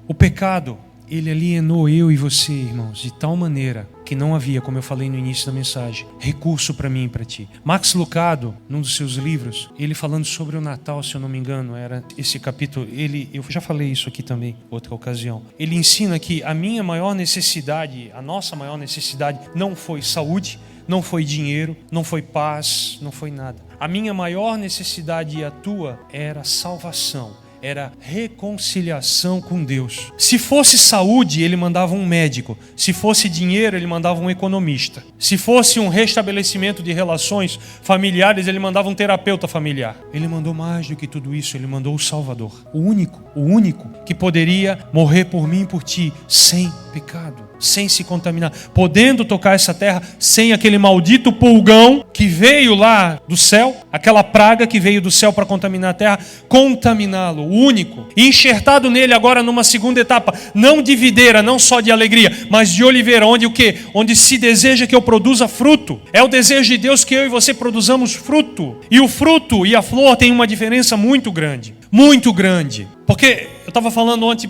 O pecado, ele alienou eu e você, irmãos, de tal maneira que não havia, como eu falei no início da mensagem, recurso para mim e para ti. Max Lucado, num dos seus livros, ele falando sobre o Natal, se eu não me engano, era esse capítulo, eu já falei isso aqui também, outra ocasião. Ele ensina que a minha maior necessidade, a nossa maior necessidade não foi saúde, não foi dinheiro, não foi paz, não foi nada. A minha maior necessidade e a tua era salvação. era reconciliação com Deus. Se fosse saúde, ele mandava um médico. Se fosse dinheiro, ele mandava um economista. Se fosse um restabelecimento de relações familiares, ele mandava um terapeuta familiar. Ele mandou mais do que tudo isso, ele mandou o Salvador. O único que poderia morrer por mim e por ti, sem pecado, sem se contaminar, podendo tocar essa terra sem aquele maldito pulgão que veio lá do céu, aquela praga que veio do céu para contaminar a terra, contaminá-lo, o único, e enxertado nele agora numa segunda etapa, não de videira, não só de alegria, mas de oliveira, onde o quê? Onde se deseja que eu produza fruto. É o desejo de Deus que eu e você produzamos fruto. E o fruto e a flor têm uma diferença muito grande. Muito grande. Porque eu estava falando ontem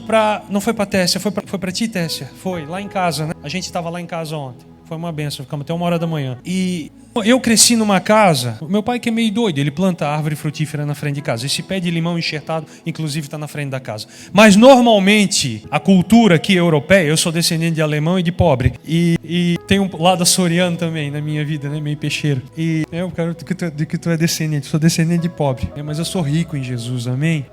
não foi para Tessia, foi para ti, Tessia. Foi, lá em casa, né? A gente estava lá em casa ontem. Foi uma benção, ficamos até 1h da manhã. E eu cresci numa casa, meu pai que é meio doido, ele planta árvore frutífera na frente de casa. Esse pé de limão enxertado, inclusive, está na frente da casa. Mas normalmente, a cultura aqui europeia, eu sou descendente de alemão e de pobre. E tem um lado açoriano também na minha vida, né? Meio peixeiro. E eu quero de que tu é descendente, sou descendente de pobre. Mas eu sou rico em Jesus, amém?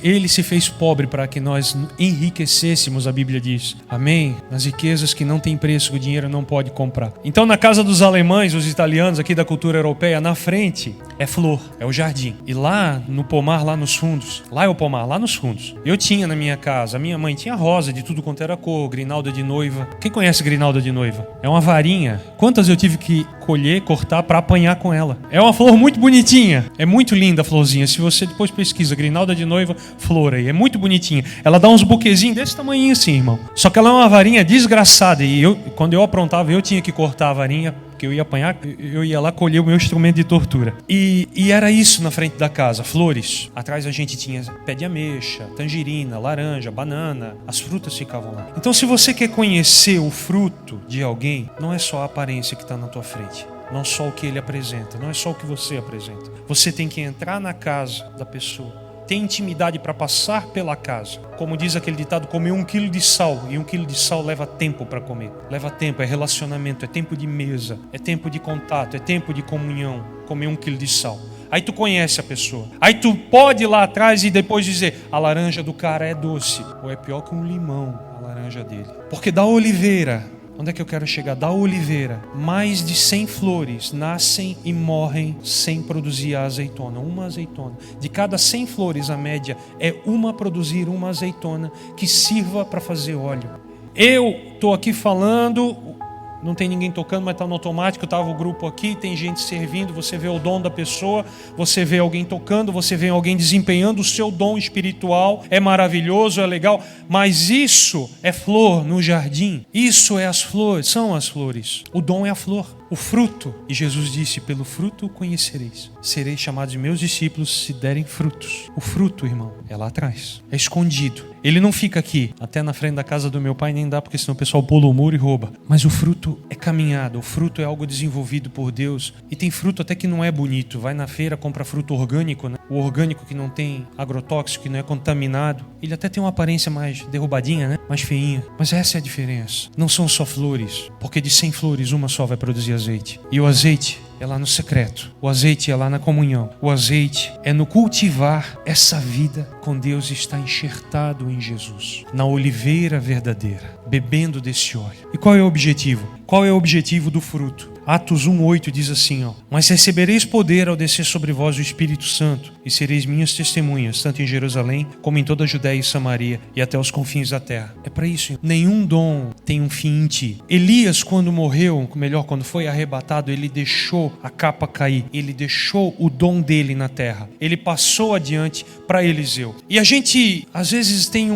Ele se fez pobre para que nós enriquecêssemos, a Bíblia diz. Amém? Nas riquezas que não tem preço, que o dinheiro não pode comprar. Então, na casa dos alemães, os italianos aqui da cultura europeia, na frente é flor, é o jardim. E lá no pomar, lá nos fundos, lá é o pomar, lá nos fundos. Eu tinha na minha casa, a minha mãe tinha rosa de tudo quanto era cor, grinalda de noiva. Quem conhece grinalda de noiva? É uma varinha. Quantas eu tive que colher, cortar para apanhar com ela. É uma flor muito bonitinha. É muito linda a florzinha. Se você depois pesquisa, grinalda de noiva, flor aí. É muito bonitinha. Ela dá uns buquezinhos desse tamanhinho assim, irmão. Só que ela é uma varinha desgraçada. E quando eu aprontava, eu tinha que cortar a varinha, que eu ia apanhar, eu ia lá colher o meu instrumento de tortura. E era isso na frente da casa, flores. Atrás a gente tinha pé de ameixa, tangerina, laranja, banana. As frutas ficavam lá. Então, se você quer conhecer o fruto de alguém, não é só a aparência que está na tua frente. Não só o que ele apresenta, não é só o que você apresenta. Você tem que entrar na casa da pessoa, ter intimidade para passar pela casa. Como diz aquele ditado, comer 1 quilo de sal. E 1 quilo de sal leva tempo para comer. Leva tempo, é relacionamento, é tempo de mesa, é tempo de contato, é tempo de comunhão. Comer 1 quilo de sal. Aí tu conhece a pessoa. Aí tu pode ir lá atrás e depois dizer, a laranja do cara é doce. Ou é pior que um limão, a laranja dele. Porque da oliveira, onde é que eu quero chegar? Da oliveira, mais de 100 flores nascem e morrem sem produzir a azeitona. Uma azeitona. De cada 100 flores, a média é produzir uma azeitona que sirva para fazer óleo. Eu estou aqui falando, não tem ninguém tocando, mas está no automático, estava o grupo aqui, tem gente servindo, você vê o dom da pessoa, você vê alguém tocando, você vê alguém desempenhando o seu dom espiritual, é maravilhoso, é legal, mas isso é flor no jardim, isso é as flores, são as flores, o dom é a flor. O fruto, e Jesus disse, pelo fruto o conhecereis. Sereis chamados de meus discípulos se derem frutos. O fruto, irmão, é lá atrás, é escondido. Ele não fica aqui, até na frente da casa do meu pai nem dá, porque senão o pessoal pula o muro e rouba. Mas o fruto é caminhada, o fruto é algo desenvolvido por Deus. E tem fruto até que não é bonito. Vai na feira, compra fruto orgânico, né? O orgânico que não tem agrotóxico, que não é contaminado. Ele até tem uma aparência mais derrubadinha, né? Mais feinha. Mas essa é a diferença. Não são só flores, porque de 100 flores, uma só vai produzir azeite. E o azeite é lá no secreto. O azeite é lá na comunhão. O azeite é no cultivar essa vida com Deus, está enxertado em Jesus, na oliveira verdadeira, bebendo desse óleo. E qual é o objetivo? Qual é o objetivo do fruto? Atos 1:8 diz assim, mas recebereis poder ao descer sobre vós o Espírito Santo e sereis minhas testemunhas, tanto em Jerusalém como em toda a Judéia e Samaria e até os confins da terra. É para isso. Nenhum dom tem um fim em ti. Elias, quando morreu, melhor, quando foi arrebatado, ele deixou a capa cair. Ele deixou o dom dele na terra. Ele passou adiante para Eliseu. E a gente, às vezes, tem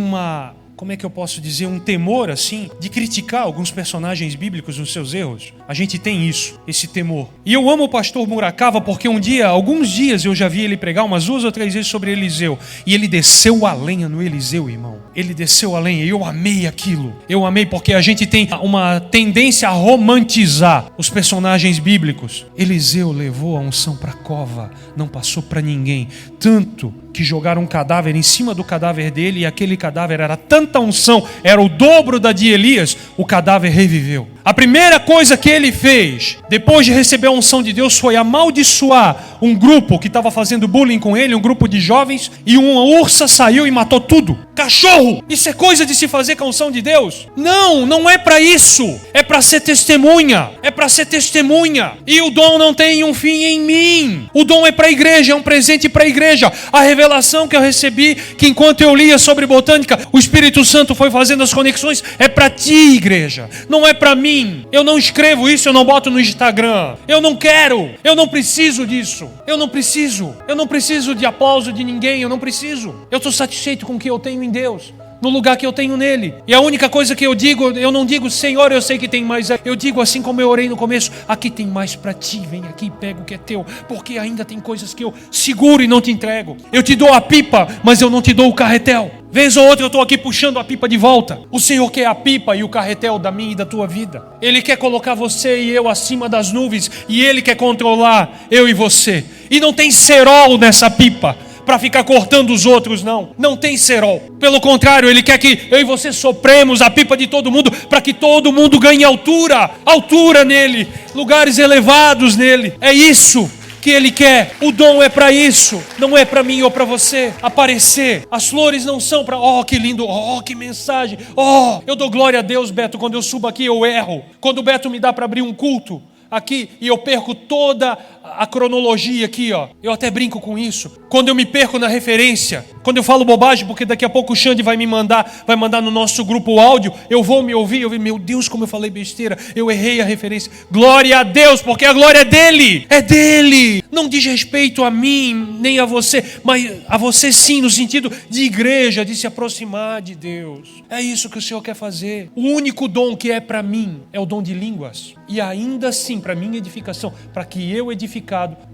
como é que eu posso dizer, um temor assim de criticar alguns personagens bíblicos nos seus erros. A gente tem isso, esse temor. E eu amo o pastor Muracava porque alguns dias eu já vi ele pregar umas 2 ou 3 vezes sobre Eliseu. E ele desceu a lenha no Eliseu, irmão. Ele desceu a lenha e eu amei aquilo. Eu amei porque a gente tem uma tendência a romantizar os personagens bíblicos. Eliseu levou a unção para a cova, não passou para ninguém. Tanto que jogaram um cadáver em cima do cadáver dele, e aquele cadáver era tanta unção, era o dobro da de Elias, o cadáver reviveu. A primeira coisa que ele fez, depois de receber a unção de Deus, foi amaldiçoar um grupo que estava fazendo bullying com ele, um grupo de jovens, e uma ursa saiu e matou tudo. Cachorro! Isso é coisa de se fazer com a unção de Deus? Não, não é para isso. É para ser testemunha. É para ser testemunha. E o dom não tem um fim em mim. O dom é para a igreja, é um presente para a igreja. A revelação que eu recebi, que enquanto eu lia sobre botânica, o Espírito Santo foi fazendo as conexões, é para ti, igreja. Não é para mim. Eu não escrevo isso, eu não boto no Instagram. Eu não quero. Eu não preciso disso. Eu não preciso. Eu não preciso de aplauso de ninguém. Eu não preciso. Eu estou satisfeito com o que eu tenho em Deus, no lugar que eu tenho nele. E a única coisa que eu digo, eu não digo, Senhor, eu sei que tem mais. Eu digo assim como eu orei no começo, aqui tem mais para ti, vem aqui e pega o que é teu, porque ainda tem coisas que eu seguro e não te entrego. Eu te dou a pipa, mas eu não te dou o carretel. Vez ou outra eu estou aqui puxando a pipa de volta. O Senhor quer a pipa e o carretel da minha e da tua vida. Ele quer colocar você e eu acima das nuvens, e Ele quer controlar eu e você. E não tem cerol nessa pipa para ficar cortando os outros, não. Não tem cerol. Pelo contrário, Ele quer que eu e você sopremos a pipa de todo mundo, para que todo mundo ganhe altura. Altura nele. Lugares elevados nele. É isso que Ele quer. O dom é para isso. Não é para mim ou para você aparecer. As flores não são para... Oh, que lindo. Oh, que mensagem. Oh, eu dou glória a Deus, Beto. Quando eu subo aqui, eu erro. Quando o Beto me dá para abrir um culto aqui e eu perco toda a cronologia aqui, ó. Eu até brinco com isso. Quando eu me perco na referência, quando eu falo bobagem, porque daqui a pouco o Xande vai mandar no nosso grupo o áudio, eu vou me ouvir, meu Deus, como eu falei besteira, eu errei a referência. Glória a Deus, porque a glória é dele. É dele. Não diz respeito a mim, nem a você, mas a você sim, no sentido de igreja, de se aproximar de Deus. É isso que o Senhor quer fazer. O único dom que é para mim é o dom de línguas. E ainda assim, para minha edificação, para que eu edificado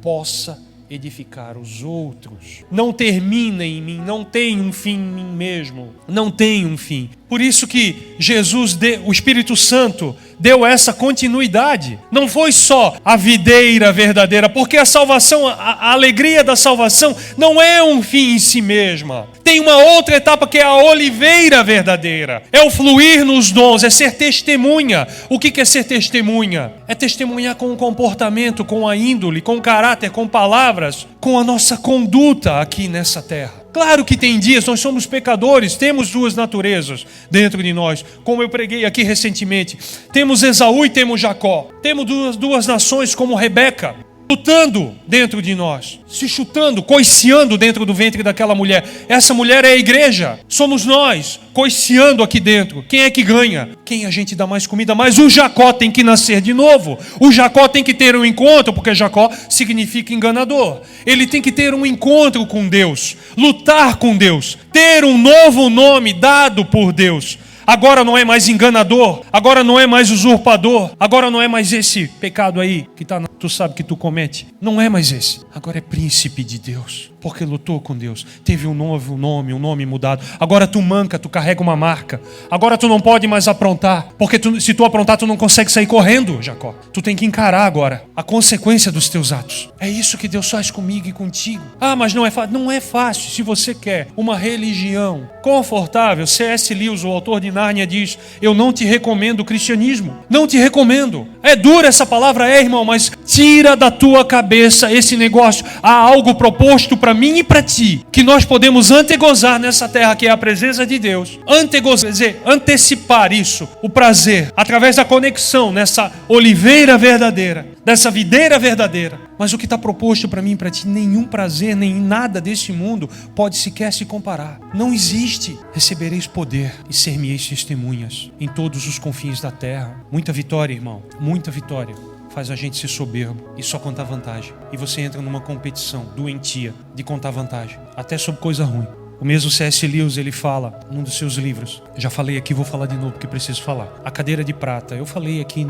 possa edificar os outros. Não termina em mim, não tem um fim em mim mesmo. Não tem um fim. Por isso que Jesus, o Espírito Santo, deu essa continuidade. Não foi só a videira verdadeira, porque a salvação, a alegria da salvação não é um fim em si mesma. Tem uma outra etapa que é a oliveira verdadeira. É o fluir nos dons, é ser testemunha. O que é ser testemunha? É testemunhar com o comportamento, com a índole, com o caráter, com palavras, com a nossa conduta aqui nessa terra. Claro que tem dias, nós somos pecadores, temos duas naturezas dentro de nós, como eu preguei aqui recentemente. Temos Esaú e temos Jacó. Temos duas nações como Rebeca, lutando dentro de nós, se chutando, coiciando dentro do ventre daquela mulher. Essa mulher é a igreja, somos nós, coiciando aqui dentro. Quem é que ganha? Quem a gente dá mais comida? Mas o Jacó tem que nascer de novo. O Jacó tem que ter um encontro, porque Jacó significa enganador. Ele tem que ter um encontro com Deus, lutar com Deus, ter um novo nome dado por Deus. Agora não é mais enganador, agora não é mais usurpador, agora não é mais esse pecado aí que tu sabe que tu comete. Não é mais esse. Agora é príncipe de Deus, porque lutou com Deus, teve um novo nome, um nome mudado. Agora tu manca, tu carrega uma marca. Agora tu não pode mais aprontar, porque se tu aprontar tu não consegue sair correndo, Jacó. Tu tem que encarar agora a consequência dos teus atos. É isso que Deus faz comigo e contigo. Ah, mas não é fácil. Não é fácil. Se você quer uma religião confortável, C.S. Lewis, o autor de Nárnia, diz: eu não te recomendo o cristianismo. Não te recomendo. É dura essa palavra, irmão, mas tira da tua cabeça esse negócio. Há algo proposto para mim e para ti, que nós podemos antegozar nessa terra, que é a presença de Deus. Antegozar, quer dizer, antecipar isso, o prazer, através da conexão nessa oliveira verdadeira, dessa videira verdadeira. Mas o que está proposto para mim e para ti, nenhum prazer, nem nada desse mundo pode sequer se comparar. Não existe. Recebereis poder e ser-me-eis testemunhas em todos os confins da terra. Muita vitória, irmão, muita vitória. Faz a gente ser soberbo e só contar vantagem. E você entra numa competição doentia de contar vantagem, até sobre coisa ruim. O mesmo C.S. Lewis, ele fala num dos seus livros, já falei aqui, vou falar de novo porque preciso falar. A cadeira de prata. Eu falei aqui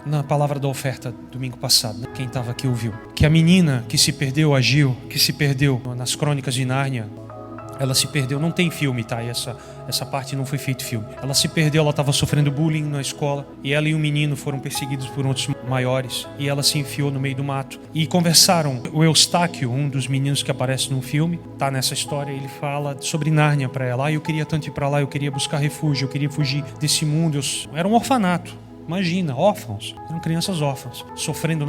na palavra da oferta domingo passado, quem estava aqui ouviu. Que a menina que se perdeu, agiu, que se perdeu nas crônicas de Nárnia, ela se perdeu. Não tem filme, tá? Essa parte não foi feito filme. Ela se perdeu, ela estava sofrendo bullying na escola. E ela e um menino foram perseguidos por outros maiores. E ela se enfiou no meio do mato. E conversaram. O Eustáquio, um dos meninos que aparece no filme, tá nessa história. Ele fala sobre Nárnia para ela. Eu queria tanto ir para lá, eu queria buscar refúgio, eu queria fugir desse mundo. Era um orfanato. Imagina, órfãos, eram crianças órfãs, sofrendo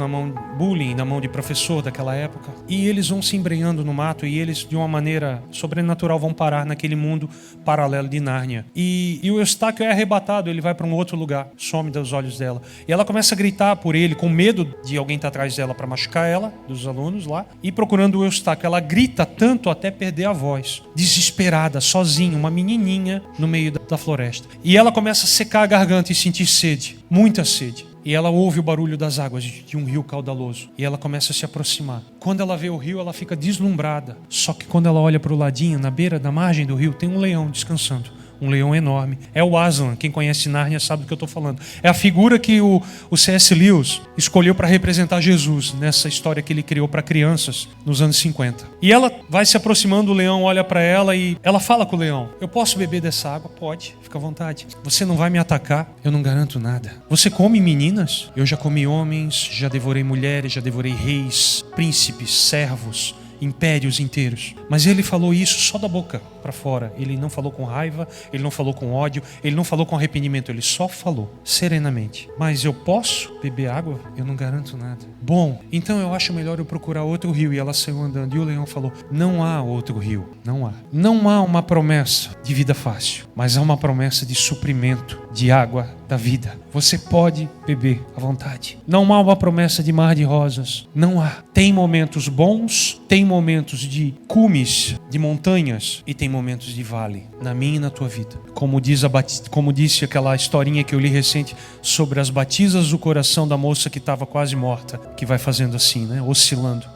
bullying na mão de professor daquela época. E eles vão se embrenhando no mato e eles, de uma maneira sobrenatural, vão parar naquele mundo paralelo de Nárnia. E o Eustáquio é arrebatado, ele vai para um outro lugar, some dos olhos dela. E ela começa a gritar por ele, com medo de alguém estar atrás dela para machucar ela, dos alunos lá, e procurando o Eustáquio. Ela grita tanto até perder a voz, desesperada, sozinha, uma menininha no meio da floresta. E ela começa a secar a garganta e sentir sede. Muita sede. E ela ouve o barulho das águas de um rio caudaloso. E ela começa a se aproximar. Quando ela vê o rio, ela fica deslumbrada. Só que quando ela olha para o ladinho, na beira da margem do rio, tem um leão descansando. Um leão enorme. É o Aslan. Quem conhece Nárnia sabe do que eu estou falando. É a figura que o C.S. Lewis escolheu para representar Jesus nessa história que ele criou para crianças nos anos 50. E ela vai se aproximando, o leão olha para ela e ela fala com o leão: eu posso beber dessa água? Pode, fica à vontade. Você não vai me atacar? Eu não garanto nada. Você come meninas? Eu já comi homens, já devorei mulheres, já devorei reis, príncipes, servos, impérios inteiros. Mas ele falou isso só da boca para fora. Ele não falou com raiva, ele não falou com ódio, ele não falou com arrependimento, ele só falou serenamente: mas eu posso beber água? Eu não garanto nada. Bom, então eu acho melhor eu procurar outro rio. E ela saiu andando e o leão falou: não há outro rio, não há. Não há uma promessa de vida fácil, mas há uma promessa de suprimento de água da vida. Você pode beber à vontade. Não há uma promessa de mar de rosas, não há. Tem momentos bons, tem momentos de cumes, de montanhas, e tem momentos de vale, na minha e na tua vida. Como disse aquela historinha que eu li recente sobre as batidas do coração da moça que estava quase morta, que vai fazendo assim, né? Oscilando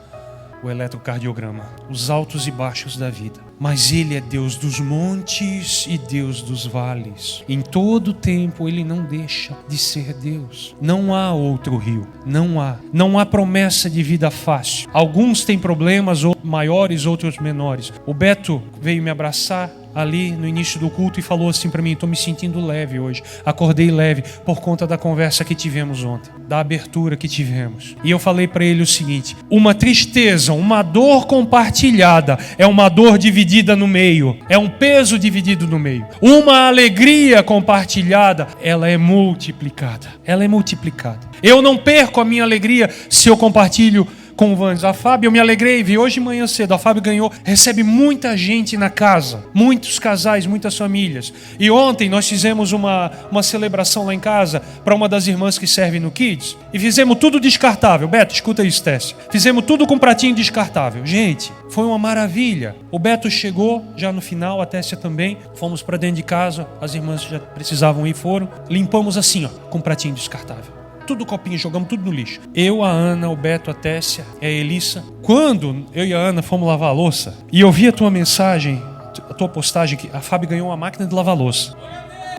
o eletrocardiograma, os altos e baixos da vida. Mas Ele é Deus dos montes e Deus dos vales. Em todo tempo Ele não deixa de ser Deus. Não há outro rio, não há. Não há promessa de vida fácil. Alguns têm problemas, maiores, outros menores. O Beto veio me abraçar ali no início do culto e falou assim para mim: estou me sentindo leve hoje, acordei leve por conta da conversa que tivemos ontem, da abertura que tivemos. E eu falei para ele o seguinte: uma tristeza, uma dor compartilhada é uma dor dividida no meio, é um peso dividido no meio. Uma alegria compartilhada, ela é multiplicada, Eu não perco a minha alegria se eu compartilho com o Vandes. A Fábio, eu me alegrei, vi hoje de manhã cedo, a Fábio ganhou, recebe muita gente na casa, muitos casais, muitas famílias. E ontem nós fizemos uma celebração lá em casa para uma das irmãs que serve no Kids, e fizemos tudo descartável. Beto, escuta isso, Tessia. Fizemos tudo com pratinho descartável. Gente, foi uma maravilha. O Beto chegou já no final, a Tessia também. Fomos para dentro de casa, as irmãs já precisavam ir, foram. Limpamos assim, ó, com pratinho descartável. Tudo copinho, jogamos tudo no lixo. Eu, a Ana, o Beto, a Tessia, a Elissa. Quando eu e a Ana fomos lavar a louça, e eu vi a tua mensagem, a tua postagem, que a Fábio ganhou uma máquina de lavar louça.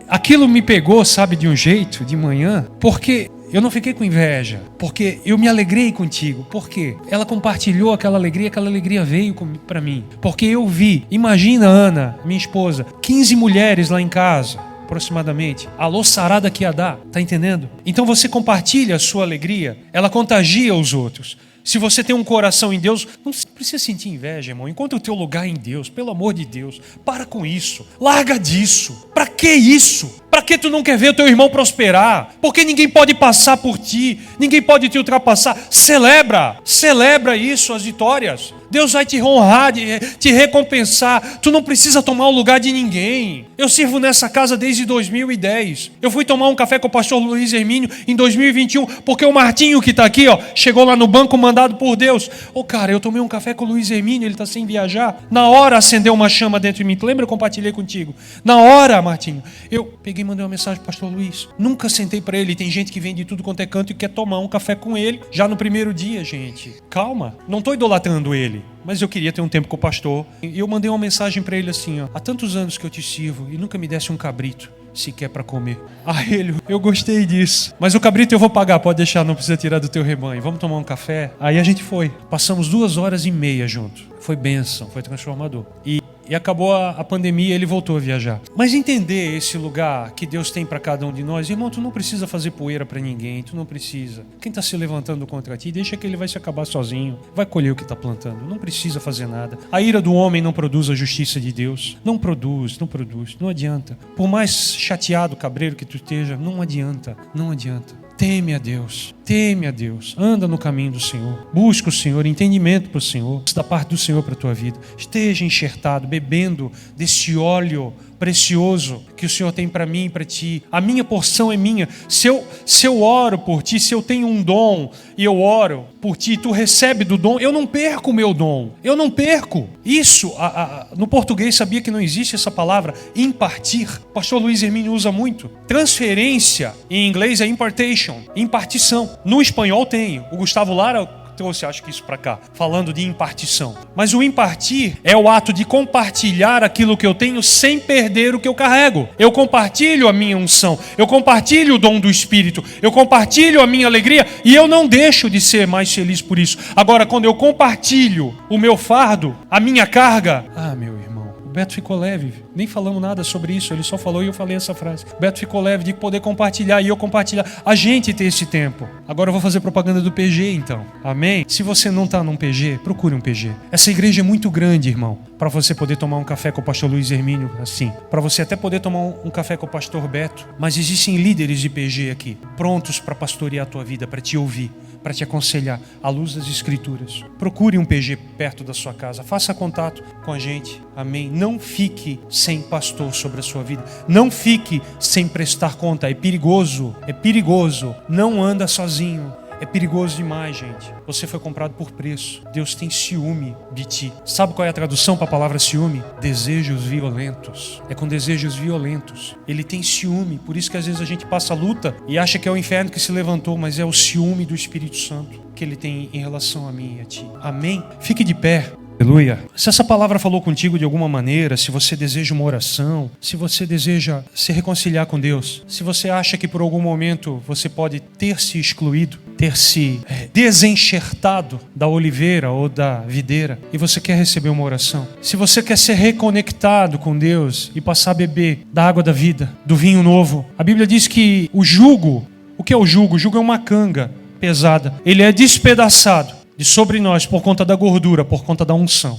Aquilo me pegou, sabe, de um jeito, de manhã, porque eu não fiquei com inveja, porque eu me alegrei contigo. Por quê? Ela compartilhou aquela alegria veio para mim. Porque eu vi, imagina, Ana, minha esposa, 15 mulheres lá em casa, aproximadamente, a louçarada que ia dar, tá entendendo? Então você compartilha a sua alegria, ela contagia os outros. Se você tem um coração em Deus, não precisa sentir inveja, irmão. Encontra o teu lugar em Deus, pelo amor de Deus. Para com isso, larga disso. Pra que isso? Pra que tu não quer ver o teu irmão prosperar? Porque ninguém pode passar por ti, ninguém pode te ultrapassar. Celebra isso, as vitórias. Deus vai te honrar, te recompensar. Tu não precisa tomar o lugar de ninguém. Eu sirvo nessa casa desde 2010. Eu fui tomar um café com o pastor Luiz Hermínio em 2021, porque o Martinho que está aqui, ó, chegou lá no banco mandado por Deus. Cara, eu tomei um café com o Luiz Hermínio, ele está sem viajar. Na hora acendeu uma chama dentro de mim. Tu lembra? Eu compartilhei contigo. Na hora, Martinho, eu peguei e mandei uma mensagem pro pastor Luiz. Nunca sentei para ele. Tem gente que vem de tudo quanto é canto e quer tomar um café com ele já no primeiro dia, gente. Calma, não estou idolatrando ele. Mas eu queria ter um tempo com o pastor. E eu mandei uma mensagem para ele assim, ó: há tantos anos que eu te sirvo e nunca me desse um cabrito sequer para comer. Ele, eu gostei disso. Mas o cabrito eu vou pagar, pode deixar, não precisa tirar do teu rebanho. Vamos tomar um café? Aí a gente foi. Passamos 2 horas e meia junto. Foi bênção, foi transformador. E e acabou a pandemia, ele voltou a viajar. Mas entender esse lugar que Deus tem para cada um de nós, irmão, tu não precisa fazer poeira para ninguém, tu não precisa. Quem está se levantando contra ti, deixa que ele vai se acabar sozinho, vai colher o que está plantando, não precisa fazer nada. A ira do homem não produz a justiça de Deus, não produz, não adianta. Por mais chateado, cabreiro que tu esteja, não adianta. Teme a Deus, anda no caminho do Senhor, busca o Senhor, entendimento para o Senhor, da parte do Senhor para a tua vida. Esteja enxertado, bebendo desse óleo precioso que o Senhor tem para mim e para ti. A minha porção é minha. Se eu oro por ti, se eu tenho um dom e eu oro por ti, tu recebe do dom, eu não perco o meu dom. Eu não perco. Isso, no português, sabia que não existe essa palavra impartir? O pastor Luiz Hermínio usa muito. Transferência, em inglês é impartation, impartição. No espanhol tem. O Gustavo Lara trouxe, acho que isso para cá, falando de impartição. Mas o impartir é o ato de compartilhar aquilo que eu tenho sem perder o que eu carrego. Eu compartilho a minha unção, eu compartilho o dom do Espírito, eu compartilho a minha alegria e eu não deixo de ser mais feliz por isso. Agora, quando eu compartilho o meu fardo, a minha carga, meu irmão, o Beto ficou leve, nem falamos nada sobre isso, ele só falou e eu falei essa frase. O Beto ficou leve de poder compartilhar e eu compartilhar, a gente ter esse tempo. Agora eu vou fazer propaganda do PG então, amém? Se você não está num PG, procure um PG. Essa igreja é muito grande, irmão, para você poder tomar um café com o pastor Luiz Hermínio, assim, para você até poder tomar um café com o pastor Beto, mas existem líderes de PG aqui, prontos para pastorear a tua vida, para te ouvir, para te aconselhar à luz das Escrituras. Procure um PG perto da sua casa, faça contato com a gente, amém? Não fique sem pastor sobre a sua vida, não fique sem prestar conta, é perigoso, não anda sozinho. É perigoso demais, gente. Você foi comprado por preço. Deus tem ciúme de ti. Sabe qual é a tradução para a palavra ciúme? Desejos violentos. É com desejos violentos. Ele tem ciúme. Por isso que às vezes a gente passa luta e acha que é o inferno que se levantou, mas é o ciúme do Espírito Santo que ele tem em relação a mim e a ti. Amém? Fique de pé. Aleluia. Se essa palavra falou contigo de alguma maneira, se você deseja uma oração, se você deseja se reconciliar com Deus, se você acha que por algum momento você pode ter se excluído, ter se desenxertado da oliveira ou da videira, e você quer receber uma oração, se você quer ser reconectado com Deus e passar a beber da água da vida, do vinho novo, a Bíblia diz que o jugo, o que é o jugo? O jugo é uma canga pesada, ele é despedaçado de sobre nós por conta da gordura, por conta da unção.